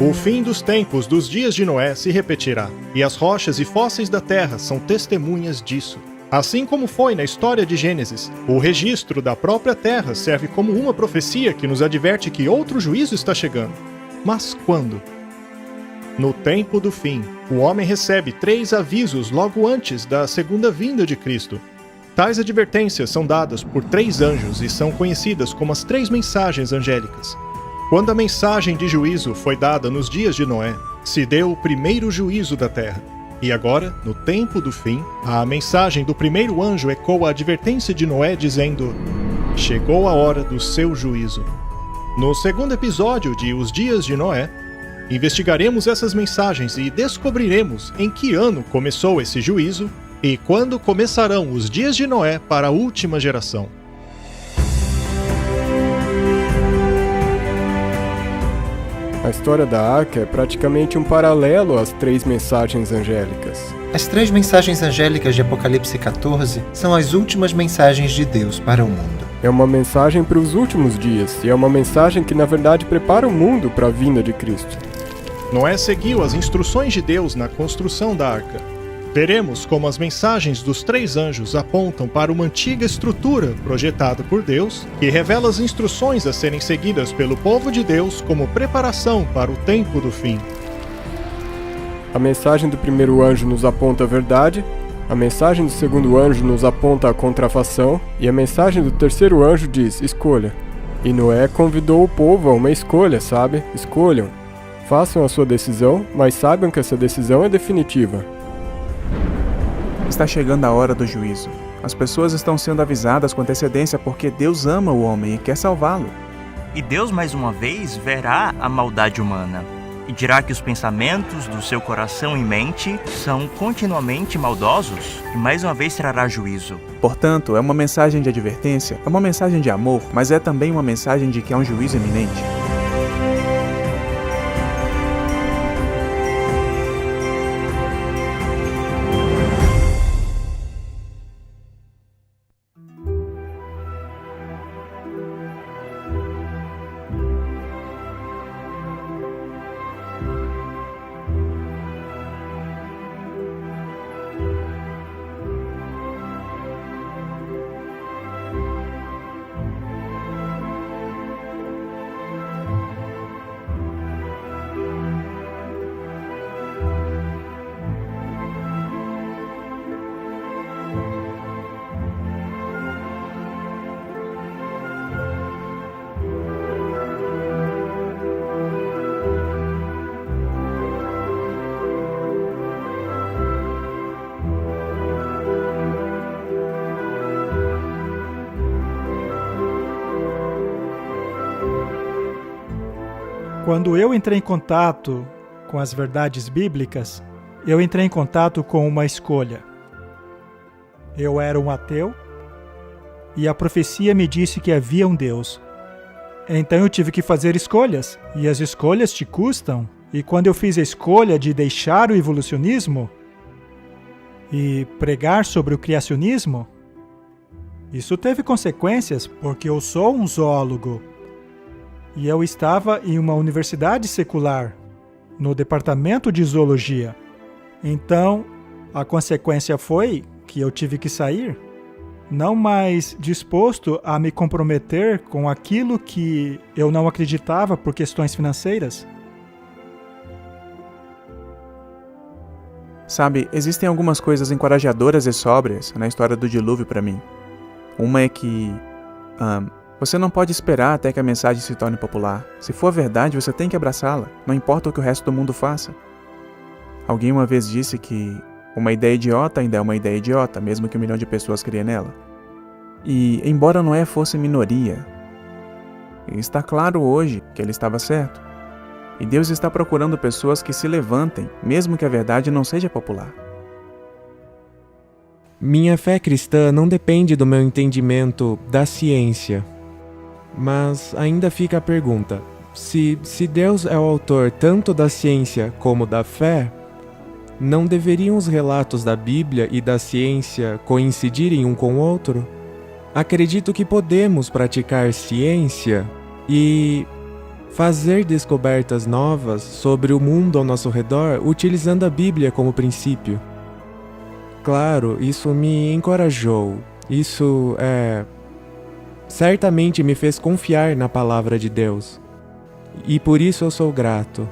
O fim dos tempos dos dias de Noé se repetirá, e as rochas e fósseis da terra são testemunhas disso. Assim como foi na história de Gênesis, o registro da própria terra serve como uma profecia que nos adverte que outro juízo está chegando. Mas quando? No tempo do fim, o homem recebe 3 avisos logo antes da segunda vinda de Cristo. Tais advertências são dadas por 3 anjos e são conhecidas como as 3 mensagens angélicas. Quando a mensagem de juízo foi dada nos dias de Noé, se deu o primeiro juízo da terra. E agora, no tempo do fim, a mensagem do primeiro anjo ecoa a advertência de Noé dizendo: chegou a hora do seu juízo. No segundo episódio de Os Dias de Noé, investigaremos essas mensagens e descobriremos em que ano começou esse juízo e quando começarão os dias de Noé para a última geração. A história da Arca é praticamente um paralelo às 3 mensagens angélicas. As 3 mensagens angélicas de Apocalipse 14 são as últimas mensagens de Deus para o mundo. É uma mensagem para os últimos dias, e é uma mensagem que na verdade prepara o mundo para a vinda de Cristo. Noé seguiu as instruções de Deus na construção da arca. Veremos como as mensagens dos 3 anjos apontam para uma antiga estrutura projetada por Deus, que revela as instruções a serem seguidas pelo povo de Deus como preparação para o tempo do fim. A mensagem do primeiro anjo nos aponta a verdade, a mensagem do segundo anjo nos aponta a contrafação, e a mensagem do terceiro anjo diz: escolha. E Noé convidou o povo a uma escolha, sabe? Escolham. Façam a sua decisão, mas saibam que essa decisão é definitiva. Está chegando a hora do juízo. As pessoas estão sendo avisadas com antecedência porque Deus ama o homem e quer salvá-lo. E Deus mais uma vez verá a maldade humana e dirá que os pensamentos do seu coração e mente são continuamente maldosos e mais uma vez trará juízo. Portanto, é uma mensagem de advertência, é uma mensagem de amor, mas é também uma mensagem de que há um juízo iminente. Quando eu entrei em contato com as verdades bíblicas, eu entrei em contato com uma escolha. Eu era um ateu e a profecia me disse que havia um Deus. Então eu tive que fazer escolhas, e as escolhas te custam. E quando eu fiz a escolha de deixar o evolucionismo e pregar sobre o criacionismo, isso teve consequências, porque eu sou um zoólogo. E eu estava em uma universidade secular, no departamento de zoologia. Então, a consequência foi que eu tive que sair, não mais disposto a me comprometer com aquilo que eu não acreditava por questões financeiras. Sabe, existem algumas coisas encorajadoras e sóbrias na história do dilúvio para mim. Uma é que você não pode esperar até que a mensagem se torne popular. Se for verdade, você tem que abraçá-la, não importa o que o resto do mundo faça. Alguém uma vez disse que uma ideia idiota ainda é uma ideia idiota, mesmo que 1 milhão de pessoas criem nela. E, embora Noé fosse minoria, está claro hoje que ele estava certo. E Deus está procurando pessoas que se levantem, mesmo que a verdade não seja popular. Minha fé cristã não depende do meu entendimento da ciência. Mas ainda fica a pergunta: se Deus é o autor tanto da ciência como da fé, não deveriam os relatos da Bíblia e da ciência coincidirem um com o outro? Acredito que podemos praticar ciência e fazer descobertas novas sobre o mundo ao nosso redor utilizando a Bíblia como princípio. Claro, isso me encorajou. Isso certamente me fez confiar na palavra de Deus. E por isso eu sou grato.